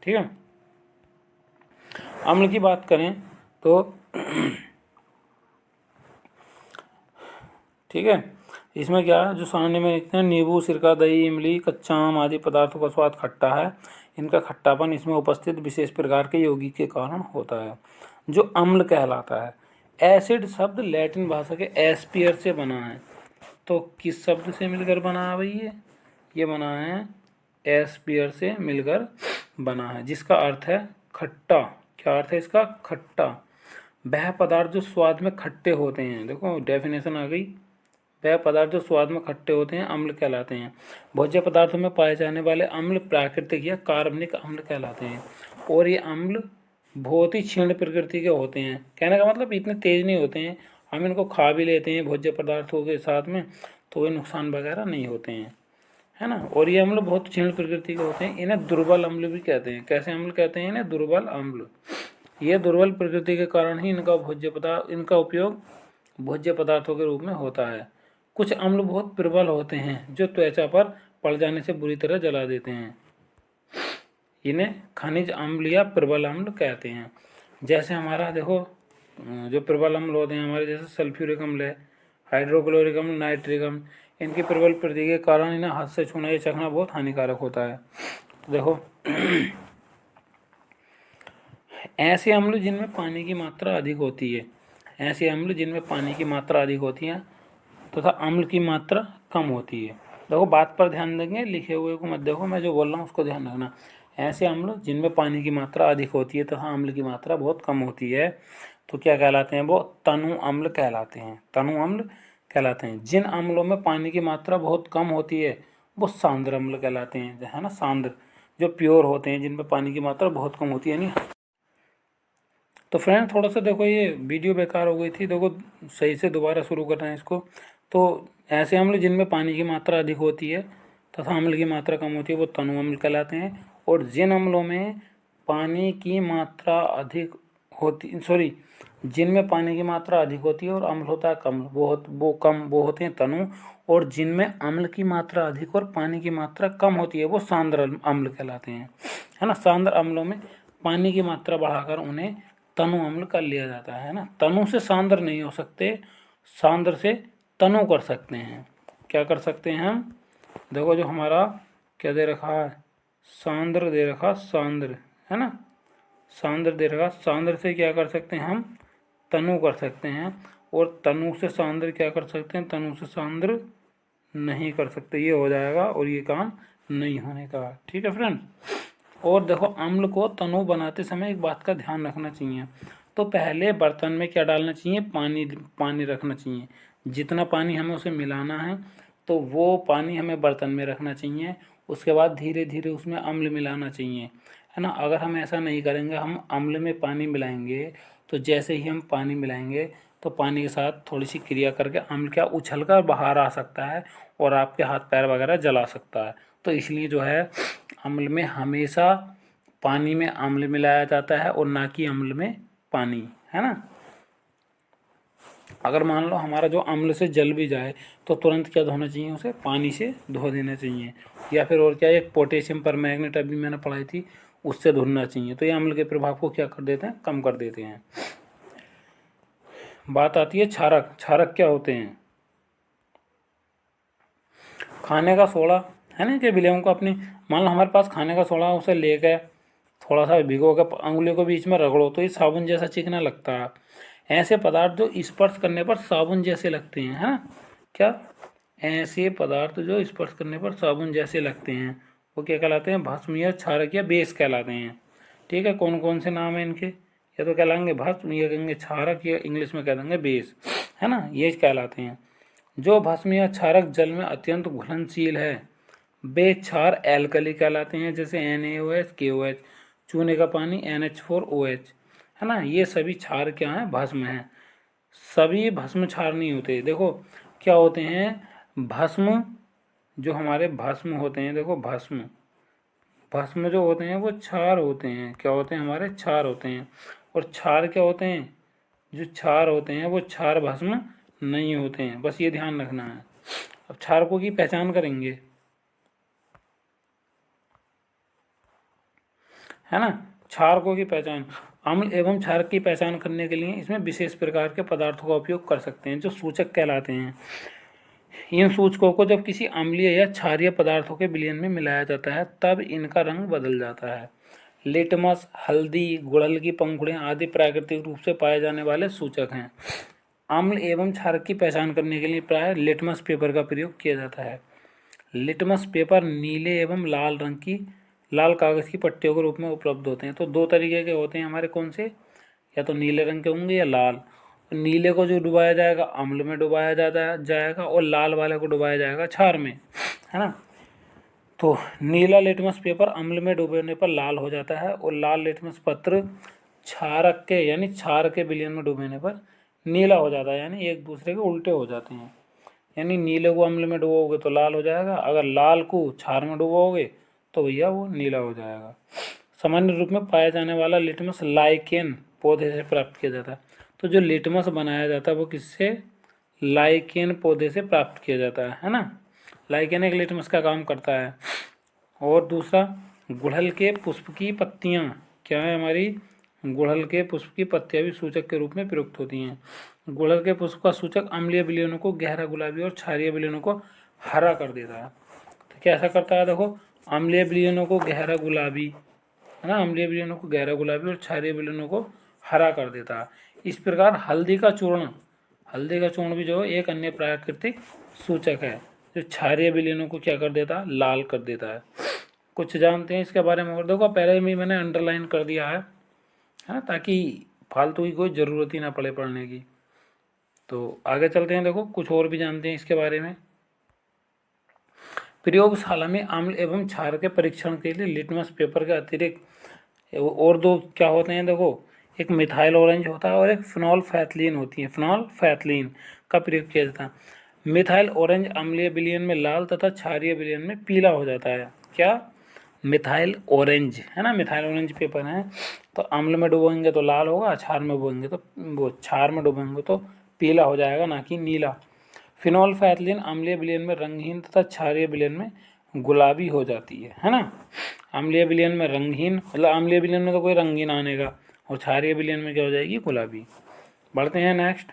S1: ठीक है। अम्ल की बात करें तो ठीक है, इसमें क्या है, जो सामने में लिखते हैं, नींबू, सिरका, दही, इमली, कच्चा आम आदि पदार्थों का स्वाद खट्टा है। इनका खट्टापन इसमें उपस्थित विशेष प्रकार के यौगिक के कारण होता है, जो अम्ल कहलाता है। एसिड शब्द लैटिन भाषा के एस्पियर से बना है। तो किस शब्द से मिलकर बना है भाई? ये बना है एस्पियर से मिलकर बना है, जिसका अर्थ है खट्टा। क्या अर्थ है इसका? खट्टा। वह पदार्थ जो स्वाद में खट्टे होते हैं, देखो डेफिनेशन आ गई। वह पदार्थ जो स्वाद में खट्टे होते हैं अम्ल कहलाते हैं। भोज्य पदार्थों में पाए जाने वाले अम्ल प्राकृतिक या कार्बनिक अम्ल कहलाते हैं, और ये अम्ल बहुत ही क्षीण प्रकृति के होते हैं। कहने का मतलब इतने तेज नहीं होते हैं, हम इनको खा भी लेते हैं भोज्य पदार्थों के साथ में, तो वे नुकसान वगैरह नहीं होते हैं, है ना। और ये अम्ल बहुत क्षीण प्रकृति के होते हैं। इन्हें दुर्बल अम्ल भी कहते हैं। कैसे अम्ल कहते हैं इन्हें? दुर्बल अम्ल। ये दुर्बल प्रकृति के कारण ही इनका उपयोग भोज्य पदार्थों के रूप में होता है। कुछ अम्ल बहुत प्रबल होते हैं, जो त्वचा पर पड़ जाने से बुरी तरह जला देते हैं। इन्हें खनिज अम्ल या प्रबल अम्ल कहते हैं। जैसे हमारा देखो जो प्रबल अम्ल होते हैं हमारे, जैसे सल्फ्यूरिक अम्ल है, हाइड्रोक्लोरिक अम्ल, नाइट्रिक अम्ल, इनकी प्रबल प्रकृति के कारण इन्हें हाथ से छूना या चखना बहुत हानिकारक होता है। तो देखो ऐसे अम्ल जिनमें पानी की मात्रा अधिक होती है, ऐसे अम्ल जिनमें पानी की मात्रा अधिक होती है तथा अम्ल की मात्रा कम होती है। देखो बात पर ध्यान देंगे, लिखे हुए को मत देखो, मैं जो बोल रहा हूँ उसको ध्यान रखना। ऐसे अम्ल जिनमें पानी की मात्रा अधिक होती है तथा अम्ल की मात्रा बहुत कम होती है, तो क्या कहलाते हैं? वो तनु अम्ल कहलाते हैं। तनु अम्ल कहलाते हैं। जिन अम्लों में पानी की मात्रा बहुत कम होती है वो सांद्र अम्ल कहलाते हैं, है ना। सांद्र जो प्योर होते हैं, जिनमें पानी की मात्रा बहुत कम होती है, नहीं। तो फ्रेंड थोड़ा सा देखो, ये वीडियो बेकार हो गई थी, देखो सही से दोबारा शुरू कर रहे हैं इसको। तो ऐसे अम्ल जिनमें पानी की मात्रा अधिक होती है तथा अम्ल की मात्रा कम होती है वो तनु अम्ल कहलाते हैं। और जिन अम्लों में पानी की मात्रा अधिक होती जिनमें पानी की मात्रा अधिक होती है और अम्ल होता है कम, वो होते हैं तनु। और जिनमें अम्ल की मात्रा अधिक और पानी की मात्रा कम होती है वो सांद्र अम्ल कहलाते हैं, है ना। सांद्र अम्लों में पानी की मात्रा बढ़ाकर उन्हें तनु अम्ल कर लिया जाता है ना। तनु से सांद्र नहीं हो सकते, सांद्र से तनु कर सकते हैं। क्या कर सकते हैं हम? देखो जो हमारा क्या दे रखा है, सांद्र दे रखा, सांद्र, है ना, सांद्र दे रखा। सांद्र से क्या कर सकते हैं हम? तनु कर सकते हैं। और तनु से सांद्र क्या कर सकते हैं? तनु से सांद्र नहीं कर सकते। ये हो जाएगा और ये काम नहीं होने का। ठीक है फ्रेंड। और देखो अम्ल को तनु बनाते समय एक बात का ध्यान रखना चाहिए। तो पहले बर्तन में क्या डालना चाहिए, पानी पानी रखना चाहिए। जितना पानी हमें उसे मिलाना है तो वो पानी हमें बर्तन में रखना चाहिए। उसके बाद धीरे धीरे उसमें अम्ल मिलाना चाहिए, है ना। अगर हम ऐसा नहीं करेंगे, हम अम्ल में पानी मिलाएंगे तो जैसे ही हम पानी मिलाएंगे तो पानी के साथ थोड़ी सी क्रिया करके अम्ल क्या उछल कर बाहर आ सकता है और आपके हाथ पैर वगैरह जला सकता है। तो इसलिए जो है अम्ल में हमेशा पानी में अम्ल मिलाया जाता है और ना कि अम्ल में पानी, है ना। अगर मान लो हमारा जो अम्ल से जल भी जाए तो तुरंत क्या धोना चाहिए, उसे पानी से धो देना चाहिए। या फिर और क्या, एक पोटेशियम परमैंगनेट अभी मैंने पढ़ाई थी, उससे धुलना चाहिए। तो ये अम्ल के प्रभाव को क्या कर देते हैं, कम कर देते हैं। बात आती है क्षारक। क्षारक क्या होते हैं, खाने का सोडा, है ना। कि विलियम को अपनी, मान लो हमारे पास खाने का सोडा, उसे लेकर थोड़ा सा भिगो कर अंगुलियों के बीच में रगड़ो तो ये साबुन जैसा चिकना लगता है। ऐसे पदार्थ जो स्पर्श करने पर साबुन जैसे लगते हैं, है ना। क्या, ऐसे पदार्थ जो स्पर्श करने पर साबुन जैसे लगते हैं वो क्या कहलाते हैं, भस्म या क्षारक या बेस कहलाते हैं। ठीक है, कौन कौन से नाम है इनके, या तो कहलाएंगे भस्म, या कहेंगे क्षारक, या इंग्लिश में कह देंगे बेस, है ना। ये कहलाते हैं। जो भस्म या क्षारक जल में अत्यंत घुलनशील है वे क्षार एल्कली कहलाते हैं, जैसे NaOH, KOH। चूने का पानी NH4OH, है ना। ये सभी क्षार क्या हैं, भस्म हैं। सभी भस्म क्षार नहीं होते। देखो क्या होते हैं भस्म, जो हमारे भस्म होते हैं, देखो भस्म भस्म जो होते हैं वो क्षार होते हैं। क्या होते हैं, हमारे क्षार होते हैं। और क्षार क्या होते हैं, जो क्षार होते हैं वो क्षार भस्म नहीं होते हैं, बस ये ध्यान रखना है। अब क्षारकों की पहचान करेंगे, है ना। क्षारकों की पहचान, अम्ल एवं क्षारक की पहचान करने के लिए इसमें विशेष प्रकार के पदार्थों का उपयोग कर सकते हैं जो सूचक कहलाते हैं। इन सूचकों को जब किसी अम्लीय या क्षारीय पदार्थों के विलयन में मिलाया जाता है तब इनका रंग बदल जाता है। लिटमस, हल्दी, गुड़हल की पंखुड़ियाँ आदि प्राकृतिक रूप से पाए जाने वाले सूचक हैं। अम्ल एवं क्षारक की पहचान करने के लिए प्राय लिटमस पेपर का प्रयोग किया जाता है। लिटमस पेपर नीले एवं लाल रंग की लाल कागज़ की पट्टियों के रूप में उपलब्ध होते हैं। तो दो तरीके के होते हैं हमारे, कौन से, या तो नीले रंग के होंगे या लाल। नीले को जो डुबाया जाएगा अम्ल में डुबाया जाएगा और लाल वाले को डुबाया जाएगा क्षार में, है ना। तो नीला लिटमस पेपर अम्ल में डुबाने पर लाल हो जाता है और लाल लिटमस पत्र क्षारक के यानी क्षार के विलयन में डुबाने पर नीला हो जाता है, यानी एक दूसरे के उल्टे हो जाते हैं। यानी नीले को अम्ल में डुबोगे तो लाल हो जाएगा, अगर लाल को क्षार में डुबोगे तो भैया वो नीला हो जाएगा। सामान्य रूप में पाया जाने वाला लिटमस लाइकेन पौधे से प्राप्त किया जाता है। तो जो लिटमस बनाया जाता है वो किससे, लाइकेन पौधे से प्राप्त किया जाता है ना। लाइकेन एक लिटमस का काम करता है। और दूसरा, गुड़हल के पुष्प की पत्तियाँ, क्या है हमारी, गुड़हल के पुष्प की पत्तियाँ भी सूचक के रूप में प्रयुक्त होती हैं। गुड़हल के पुष्प का सूचक अम्लीय विलयनों को गहरा गुलाबी और क्षारीय विलयनों को हरा कर देता है। तो कैसा करता है, देखो अम्लीय विलयनों को गहरा गुलाबी, है ना, अम्लीय विलयनों को गहरा गुलाबी और क्षारीय विलयनों को हरा कर देता है। इस प्रकार हल्दी का चूर्ण भी जो है एक अन्य प्राकृतिक सूचक है जो क्षारीय विलयनों को क्या कर देता है, लाल कर देता है। कुछ जानते हैं इसके बारे में, और देखो पहले में मैंने अंडरलाइन कर दिया है ना, ताकि फालतू की कोई ज़रूरत ही ना पड़े पढ़ने की। तो आगे चलते हैं, देखो कुछ और भी जानते हैं इसके बारे में। प्रयोगशाला में अम्ल एवं क्षार के परीक्षण के लिए लिटमस पेपर के अतिरिक्त और दो क्या होते हैं, देखो एक मिथाइल ऑरेंज होता है और एक फिनोल्फैथलीन होती है। फिनोल्फैथलीन का प्रयोग किया जाता है। मिथाइल ऑरेंज अम्लीय विलयन में लाल तथा क्षारीय विलयन में पीला हो जाता है। क्या, मिथाइल ऑरेंज, है ना, मिथाइल ऑरेंज पेपर है तो अम्ल में डुबोएंगे तो लाल होगा, क्षार में डुबोएंगे तो वो क्षार में डुबोएंगे तो पीला हो जाएगा, ना कि नीला। फिनोल्फैथलीन अम्लीय विलयन में रंगहीन तथा क्षारीय विलयन में गुलाबी हो जाती है ना। अम्लीय विलयन में रंगहीन, मतलब अम्लीय विलयन में तो कोई रंगीन आने का, और क्षारीय विलयन में क्या हो जाएगी, गुलाबी। बढ़ते हैं नेक्स्ट।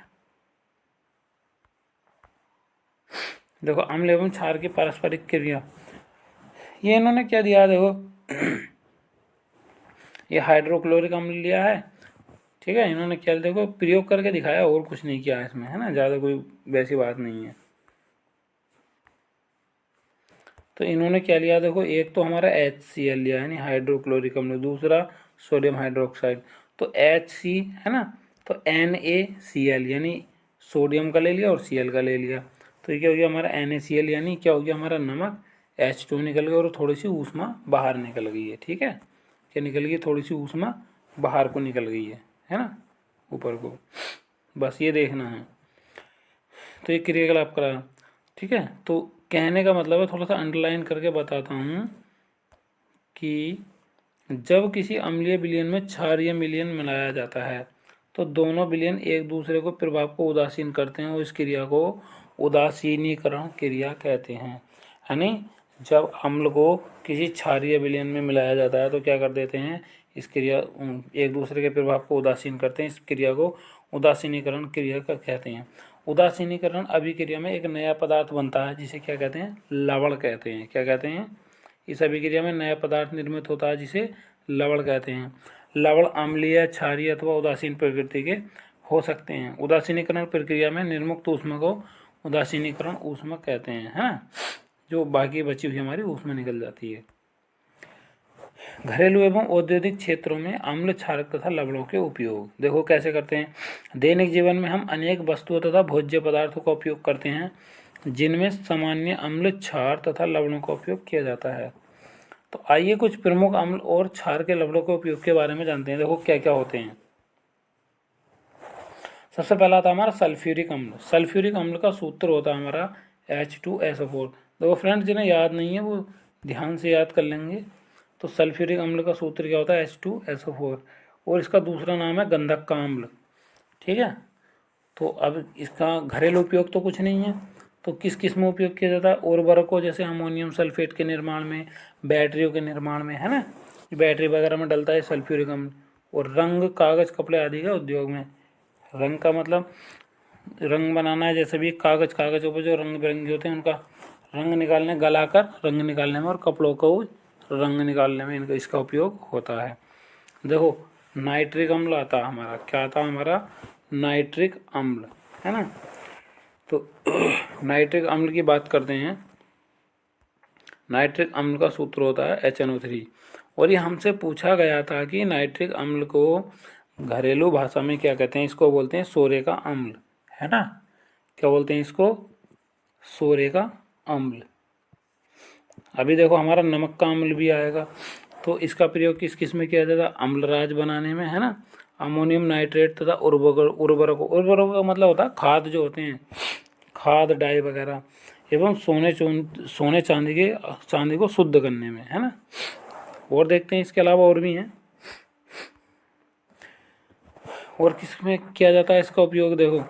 S1: देखो अम्ल एवं क्षार की पारस्परिक क्रिया, ये इन्होंने क्या दिया, देखो ये हाइड्रोक्लोरिक अम्ल लिया है, ठीक है। इन्होंने क्या, देखो प्रयोग करके दिखाया और कुछ नहीं किया इसमें, है ना, ज़्यादा कोई वैसी बात नहीं है। तो इन्होंने क्या लिया देखो, एक तो हमारा HCl लिया यानी हाइड्रोक्लोरिक अम्ल, दूसरा सोडियम हाइड्रोक्साइड, तो HC है ना, तो NaCl यानी सोडियम का ले लिया और Cl का ले लिया, तो ये क्या हो गया हमारा NaCl यानी क्या हो गया हमारा नमक, H2 निकल गया और थोड़ी सी ऊष्मा बाहर निकल गई है। ठीक है, क्या निकल गई, थोड़ी सी ऊष्मा बाहर को निकल गई है ना, ऊपर को, बस ये देखना है। तो ये क्रियाकलाप करा। ठीक है, तो कहने का मतलब है, थोड़ा सा अंडरलाइन करके बताता हूँ कि जब किसी अम्लीय विलयन में क्षारीय विलयन मिलाया जाता है तो दोनों विलयन एक दूसरे को प्रभाव को उदासीन करते हैं और इस क्रिया को उदासीनीकरण क्रिया कहते हैं। यानी जब अम्ल को किसी क्षारीय विलयन में मिलाया जाता है तो क्या कर देते हैं, इस क्रिया एक दूसरे के प्रभाव को उदासीन करते हैं, इस क्रिया को उदासीनीकरण क्रिया का कहते हैं। उदासीनीकरण अभिक्रिया में एक नया पदार्थ बनता है जिसे क्या कहते हैं, लवण कहते हैं। क्या कहते हैं, इस अभिक्रिया में नया पदार्थ निर्मित होता है जिसे लवण कहते हैं। लवण अम्लीय, क्षारीय अथवा उदासीन प्रकृति के हो सकते हैं। उदासीनीकरण प्रक्रिया में निर्मुक्त ऊष्मा को उदासीनीकरण ऊष्मा कहते हैं, है ना, जो बाकी बची हुई हमारी ऊष्मा निकल जाती है। घरेलू एवं औद्योगिक क्षेत्रों में अम्ल, क्षारक तथा लवणों के उपयोग देखो कैसे करते हैं। दैनिक जीवन में हम अनेक वस्तुओं तथा भोज्य पदार्थों का उपयोग करते हैं जिनमें सामान्य अम्ल, क्षार तथा लवणों का उपयोग किया जाता है। तो आइए कुछ प्रमुख अम्ल और क्षार के लवणों के उपयोग के बारे में जानते हैं। देखो क्या क्या होते हैं। सबसे पहला आता है हमारा सल्फ्यूरिक अम्ल। सल्फ्यूरिक अम्ल का सूत्र होता है हमारा H2SO4। देखो फ्रेंड्स, जिन्हें याद नहीं है वो ध्यान से याद कर लेंगे। तो सल्फ्यूरिक अम्ल का सूत्र क्या होता है, H2SO4, और इसका दूसरा नाम है गंधक का अम्ल। ठीक है, तो अब इसका घरेलू उपयोग तो कुछ नहीं है, तो किस किस में उपयोग किया जाता है, उर्वरकों जैसे अमोनियम सल्फेट के निर्माण में, बैटरियों के निर्माण में, है ना, बैटरी वगैरह में डलता है सल्फ्यूरिक अम्ल, और रंग, कागज़, कपड़े आदि के उद्योग में। रंग का मतलब रंग बनाना है, जैसे भी कागज़ ऊपर जो रंग बिरंगे होते हैं उनका रंग निकालने, गलाकर रंग निकालने में, और कपड़ों को रंग निकालने में इनका इसका उपयोग होता है। देखो नाइट्रिक अम्ल आता है हमारा, क्या आता है हमारा, नाइट्रिक अम्ल, है ना। तो नाइट्रिक अम्ल की बात करते हैं। नाइट्रिक अम्ल का सूत्र होता है HNO3, और ये हमसे पूछा गया था कि नाइट्रिक अम्ल को घरेलू भाषा में क्या कहते हैं। इसको बोलते हैं सोरे का अम्ल, है ना, क्या बोलते हैं इसको, सोरे का अम्ल। अभी देखो हमारा नमक का अम्ल भी आएगा, तो इसका प्रयोग किस किस में किया जाता है, अम्लराज बनाने में, है ना, अमोनियम नाइट्रेट तथा उर्वरकों का मतलब होता है खाद जो होते हैं, खाद, डाई वगैरह, एवं सोने चांदी को शुद्ध करने में, है ना। और देखते हैं इसके अलावा और भी हैं, और किस में किया जाता है इसका उपयोग। देखो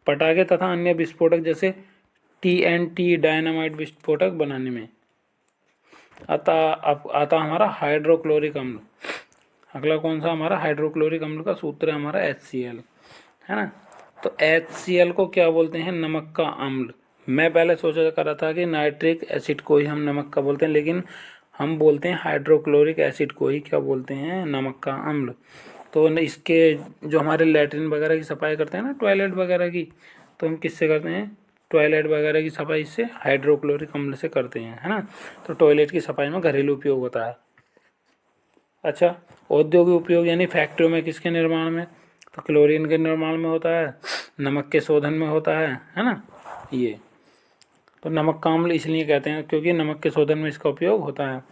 S1: पटाखे तथा अन्य विस्फोटक जैसे TNT डायनामाइट विस्फोटक बनाने में। आता हमारा हाइड्रोक्लोरिक अम्ल। अगला कौन सा हमारा, हाइड्रोक्लोरिक अम्ल का सूत्र है हमारा HCl, है ना। तो HCl को क्या बोलते हैं, नमक का अम्ल। मैं पहले सोचा कर रहा था कि नाइट्रिक एसिड को ही हम नमक का बोलते हैं, लेकिन हम बोलते हैं हाइड्रोक्लोरिक एसिड को ही क्या बोलते हैं, नमक का अम्ल। तो इसके जो हमारे लैट्रिन वगैरह की सफाई करते हैं ना, टॉयलेट वगैरह की, तो हम किससे करते हैं, टॉयलेट वगैरह की सफाई इससे हाइड्रोक्लोरिक अम्ल से करते हैं, है ना। तो टॉयलेट की सफाई में घरेलू उपयोग होता है। अच्छा, औद्योगिक उपयोग यानी फैक्ट्रियों में किसके निर्माण में, तो क्लोरीन के निर्माण में होता है, नमक के शोधन में होता है ना। ये तो नमक का अम्ल इसलिए कहते हैं क्योंकि नमक के शोधन में इसका उपयोग होता है।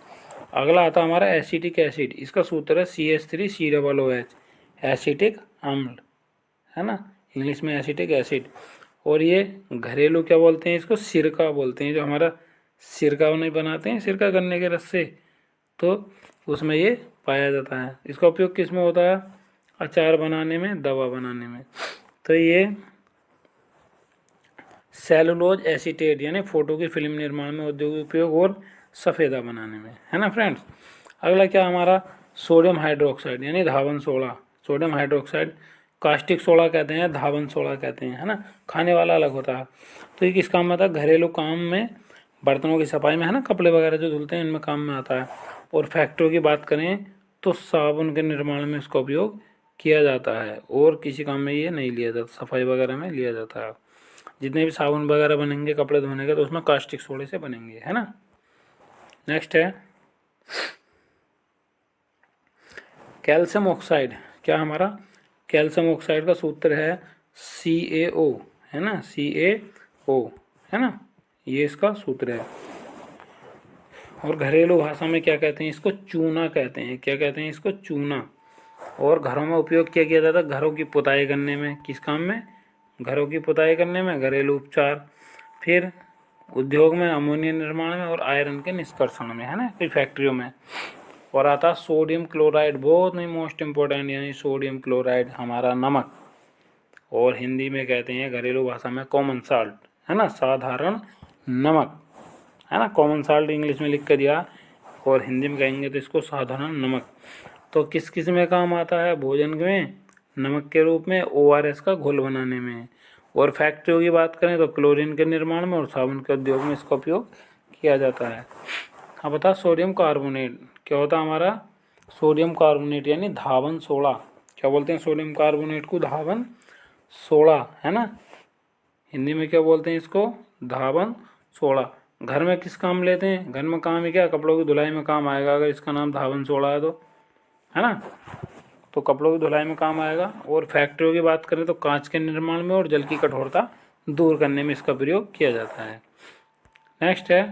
S1: अगला आता है हमारा एसिटिक एसिड। इसका सूत्र है CH3COOH, एसिटिक अम्ल, है ना, इंग्लिश में एसिटिक एसिड। और ये घरेलू क्या बोलते हैं इसको, सिरका बोलते हैं। जो हमारा सिरका नहीं बनाते हैं, सिरका गन्ने के रस से, तो उसमें ये पाया जाता है। इसका उपयोग किस में होता है, अचार बनाने में, दवा बनाने में। तो ये सेलुलोज एसीटेट यानी फोटो की फिल्म निर्माण में औद्योगिक उपयोग, और सफ़ेदा बनाने में, है ना फ्रेंड्स। अगला क्या हमारा, सोडियम हाइड्रोक्साइड यानी धावन soda. Sodium hydroxide caustic soda कहते हैं, धावन सोडा कहते हैं, है ना, खाने वाला अलग होता है। तो ये किस काम में आता है, घरेलू काम में, बर्तनों की सफाई में, है ना, कपड़े वगैरह जो धुलते हैं इनमें काम में आता है। और फैक्ट्रियों की बात करें तो साबुन के निर्माण में इसका उपयोग किया जाता है, और किसी काम में ये नहीं लिया जाता, सफाई वगैरह में लिया जाता है। जितने भी साबुन वगैरह बनेंगे कपड़े धोने के, तो उसमें कास्टिक सोडे से बनेंगे, है ना। नेक्स्ट है कैल्शियम ऑक्साइड। क्या हमारा कैल्शियम ऑक्साइड का सूत्र है CaO, है ना, CaO, है ना, ये इसका सूत्र है। और घरेलू भाषा में क्या कहते हैं इसको? चूना कहते हैं। क्या कहते हैं इसको? चूना। और घरों में उपयोग क्या किया जाता है? घरों की पुताई करने में। किस काम में? घरों की पुताई करने में, घरेलू उपचार। फिर उद्योग में, अमोनिया निर्माण में, और आयरन के निष्कर्षण में, है ना, कोई फैक्ट्रियों में। और आता सोडियम क्लोराइड, बहुत नहीं मोस्ट इम्पोर्टेंट, यानी सोडियम क्लोराइड हमारा नमक। और हिंदी में कहते हैं घरेलू भाषा में कॉमन साल्ट, है ना, साधारण नमक, है ना। कॉमन साल्ट इंग्लिश में लिख कर दिया और हिंदी में कहेंगे तो इसको साधारण नमक। तो किस किस में काम आता है? भोजन में नमक के रूप में, ORS का घोल बनाने में। और फैक्ट्रियों की बात करें तो क्लोरीन के निर्माण में और साबुन के उद्योग में इसका उपयोग किया जाता है। अब बता सोडियम कार्बोनेट क्या होता है हमारा? सोडियम कार्बोनेट यानी धावन सोडा। क्या बोलते हैं सोडियम कार्बोनेट को? धावन सोडा, है ना। हिंदी में क्या बोलते हैं इसको? धावन सोडा। घर में किस काम लेते हैं? घर में काम ही क्या? कपड़ों की धुलाई में काम आएगा अगर इसका नाम धावन सोडा है तो, है ना। तो कपड़ों की धुलाई में काम आएगा। और फैक्ट्रियों की बात करें तो कांच के निर्माण में और जल की कठोरता दूर करने में इसका प्रयोग किया जाता है। नेक्स्ट है,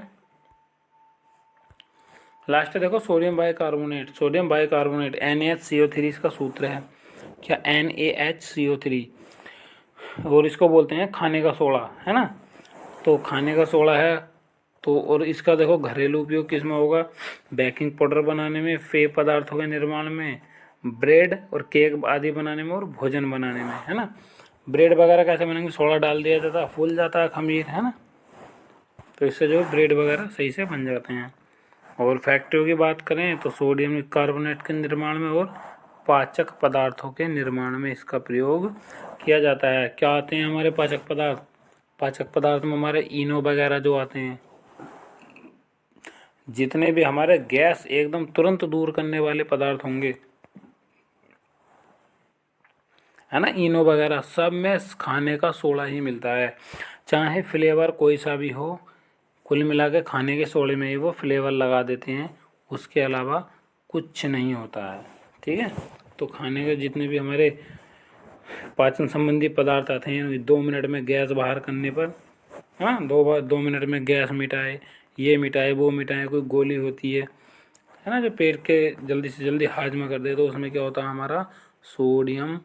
S1: लास्ट है देखो sodium bicarbonate. Sodium bicarbonate NaHCO3 इसका सूत्र है। क्या? NaHCO3। और इसको बोलते हैं खाने का सोडा, है ना। तो खाने का सोडा है तो, और इसका देखो घरेलू उपयोग किस में होगा? बेकिंग पाउडर बनाने में, पेय पदार्थों के निर्माण में, ब्रेड और केक आदि बनाने में, और भोजन बनाने में, है ना। ब्रेड वगैरह कैसे बनेंगे? सोडा डाल दिया जाता है, फूल जाता है खमीर, है ना। तो इससे जो ब्रेड वगैरह सही से बन जाते हैं। और फैक्ट्रियों की बात करें तो सोडियम कार्बोनेट के निर्माण में और पाचक पदार्थों के निर्माण में इसका प्रयोग किया जाता है। क्या आते हैं हमारे पाचक पदार्थ? पाचक पदार्थ में हमारे इनो वगैरह जो आते हैं, जितने भी हमारे गैस एकदम तुरंत दूर करने वाले पदार्थ होंगे, है ना, इनो वगैरह, सब में खाने का सोडा ही मिलता है। चाहे फ्लेवर कोई सा भी हो, कुल मिला के खाने के सोडे में ही वो फ्लेवर लगा देते हैं, उसके अलावा कुछ नहीं होता है। ठीक है। तो खाने के जितने भी हमारे पाचन संबंधी पदार्थ आते हैं, 2 मिनट में गैस बाहर करने पर, हाँ, 2 मिनट में गैस मिटाए, ये मिटाए, वो मिटाए। कोई गोली होती है ना, जो पेट के जल्दी से जल्दी हाजमा कर दे, तो उसमें क्या होता है हमारा? सोडियम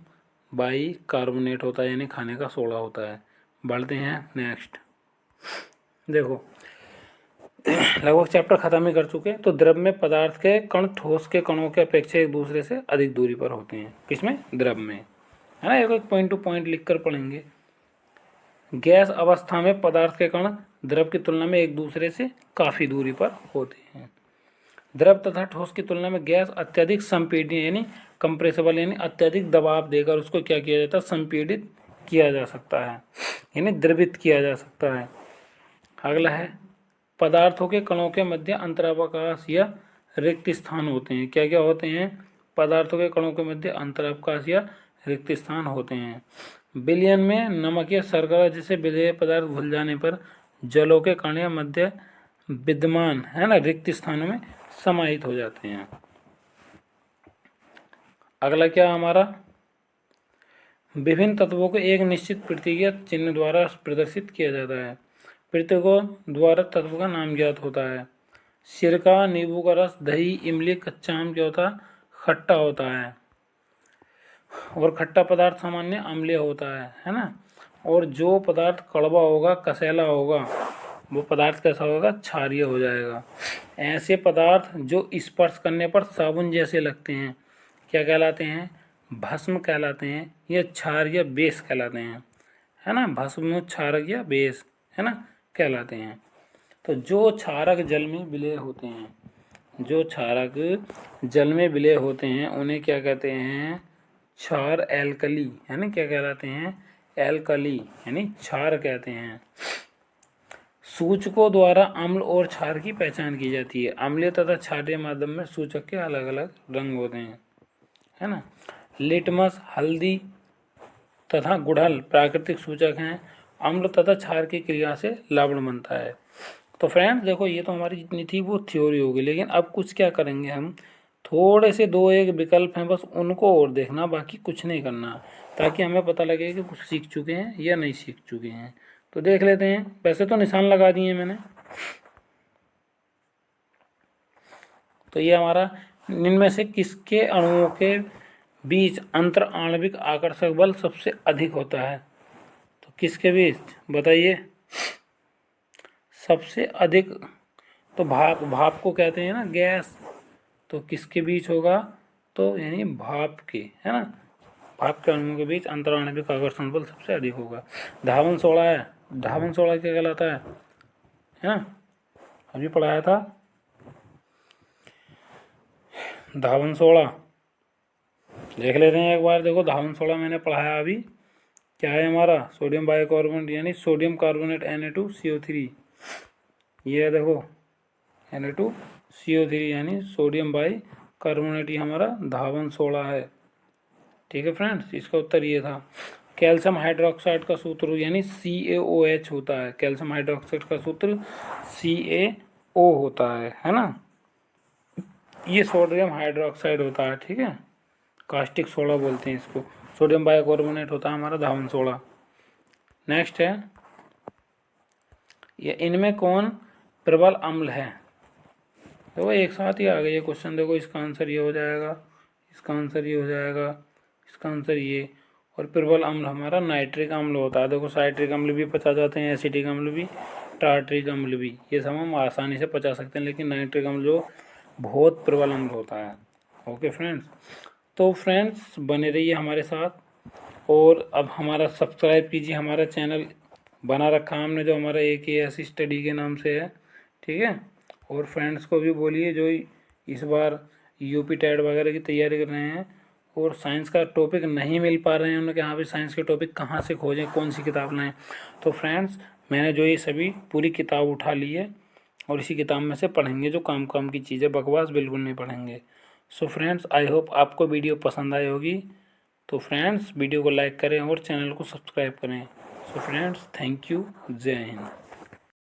S1: बाइकार्बोनेट होता है, यानी खाने का सोडा होता है। बढ़ते हैं नेक्स्ट। देखो लगभग चैप्टर खत्म ही कर चुके हैं। तो द्रव में पदार्थ के कण ठोस के कणों के अपेक्षा एक दूसरे से अधिक दूरी पर होते हैं। किसमें? द्रव में, है ना। एक पॉइंट टू पॉइंट लिख कर पढ़ेंगे। गैस अवस्था में पदार्थ के कण द्रव की तुलना में एक दूसरे से काफ़ी दूरी पर होते हैं। द्रव तथा ठोस की तुलना में गैस अत्यधिक संपीडनीय यानी कंप्रेसिबल, यानी अत्यधिक दबाव देकर उसको क्या किया जाता है? संपीडित किया जा सकता है, यानी द्रवित किया जा सकता है। अगला है पदार्थों के कणों के मध्य अंतरावकाश या रिक्त स्थान होते हैं। क्या क्या होते हैं? पदार्थों के कणों के मध्य अंतरावकाश या रिक्त स्थान होते हैं। विलयन में नमक या शर्करा जैसे विलेय पदार्थ घुल जाने पर जलों के कण या मध्य विद्यमान, है ना, रिक्त स्थानों में समाहित हो जाते हैं। अगला क्या हमारा? विभिन्न तत्वों को एक निश्चित प्रतीकीय चिन्ह द्वारा प्रदर्शित किया जाता है। प्रतीकों द्वारा तत्व का नाम ज्ञात होता है। सिरका, नींबू का रस, दही, इमली, कच्चा आम क्या होता है? खट्टा होता है। और खट्टा पदार्थ सामान्य अम्लीय होता है ना। और जो पदार्थ कड़वा होगा, कसैला होगा, वो पदार्थ कैसा होगा? क्षारीय हो जाएगा। ऐसे पदार्थ जो स्पर्श करने पर साबुन जैसे लगते हैं क्या कहलाते हैं? भस्म कहलाते हैं। ये क्षार या बेस कहलाते हैं, है ना। भस्म, क्षारक या बेस, है ना, कहलाते हैं। तो जो क्षारक जल में विलय होते हैं, जो क्षारक जल में विलय होते हैं उन्हें क्या कहते हैं? क्षार एल्कली, है ना। क्या कहलाते हैं? एल्कली, यानी क्षार कहते हैं। सूचकों द्वारा अम्ल और क्षार की पहचान की जाती है। अम्लीय तथा क्षारीय माध्यम में सूचक के अलग अलग रंग होते हैं, है ना। लिटमस, हल्दी तथा गुड़हल प्राकृतिक सूचक हैं। अम्ल तथा क्षार की क्रिया से लवण बनता है। तो फ्रेंड्स देखो, ये तो हमारी जितनी थी वो थ्योरी होगी, लेकिन अब कुछ क्या करेंगे हम, थोड़े से दो एक विकल्प हैं बस उनको और देखना, बाकी कुछ नहीं करना, ताकि हमें पता लगे कि कुछ सीख चुके हैं या नहीं सीख चुके हैं। तो देख लेते हैं। वैसे तो निशान लगा दिए मैंने। तो ये हमारा, इनमें से किसके अणुओं के बीच अंतर आणविक आकर्षक बल सबसे अधिक होता है? तो किसके बीच बताइए सबसे अधिक? तो भाप, भाप को कहते हैं ना गैस, तो किसके बीच होगा? तो यानी भाप के, है ना, भाप के अणुओं के बीच अंतर आणविक आकर्षण बल सबसे अधिक होगा। धावन 16 है। धावन 16 क्या कहलाता है ना, अभी पढ़ाया था धावन 16। देख लेते हैं एक बार। देखो धावन 16 मैंने पढ़ाया अभी। क्या है हमारा? सोडियम बाइकार्बोनेट यानी सोडियम कार्बोनेट Na2CO3। ये है देखो Na2CO3 यानी सोडियम बाइकार्बोनेट, ये हमारा धावन 16 है। ठीक है फ्रेंड्स, इसका उत्तर ये था। कैल्शियम हाइड्रोक्साइड का सूत्र यानी CaOH होता है। कैल्शियम हाइड्रोक्साइड का सूत्र CaO होता है ना। ये सोडियम हाइड्रोक्साइड होता है, ठीक है, कास्टिक सोडा बोलते हैं इसको। सोडियम बाइकार्बोनेट होता है हमारा धावन 16। नेक्स्ट है, ये इनमें कौन प्रबल अम्ल है? देखो एक साथ ही आ गया ये क्वेश्चन। देखो इसका आंसर ये हो जाएगा, इसका आंसर ये हो जाएगा, इसका आंसर ये। और प्रबल अम्ल हमारा नाइट्रिक अम्ल होता है। देखो साइट्रिक अम्ल भी पचा जाते हैं, एसिटिक अम्ल भी, टार्ट्रिक अम्ल भी, ये सब हम आसानी से पचा सकते हैं, लेकिन नाइट्रिक अम्ल जो बहुत प्रबल अम्ल होता है। ओके फ्रेंड्स, तो फ्रेंड्स बने रहिए हमारे साथ, और अब हमारा सब्सक्राइब कीजिए। हमारा चैनल बना रखा हमने जो हमारा AKS स्टडी के नाम से है, ठीक है। और फ्रेंड्स को भी बोलिए जो इस बार UP टेट वगैरह की तैयारी कर रहे हैं और साइंस का टॉपिक नहीं मिल पा रहे हैं, उन्होंने कहा भी साइंस के टॉपिक कहाँ से खोजें, कौन सी किताब लाएं। तो फ्रेंड्स मैंने जो ये सभी पूरी किताब उठा ली है और इसी किताब में से पढ़ेंगे, जो काम काम की चीज़ें, बकवास बिल्कुल नहीं पढ़ेंगे। सो फ्रेंड्स आई होप आपको वीडियो पसंद आई होगी। तो फ्रेंड्स वीडियो को लाइक करें और चैनल को सब्सक्राइब करें। सो फ्रेंड्स थैंक यू, जय हिंद।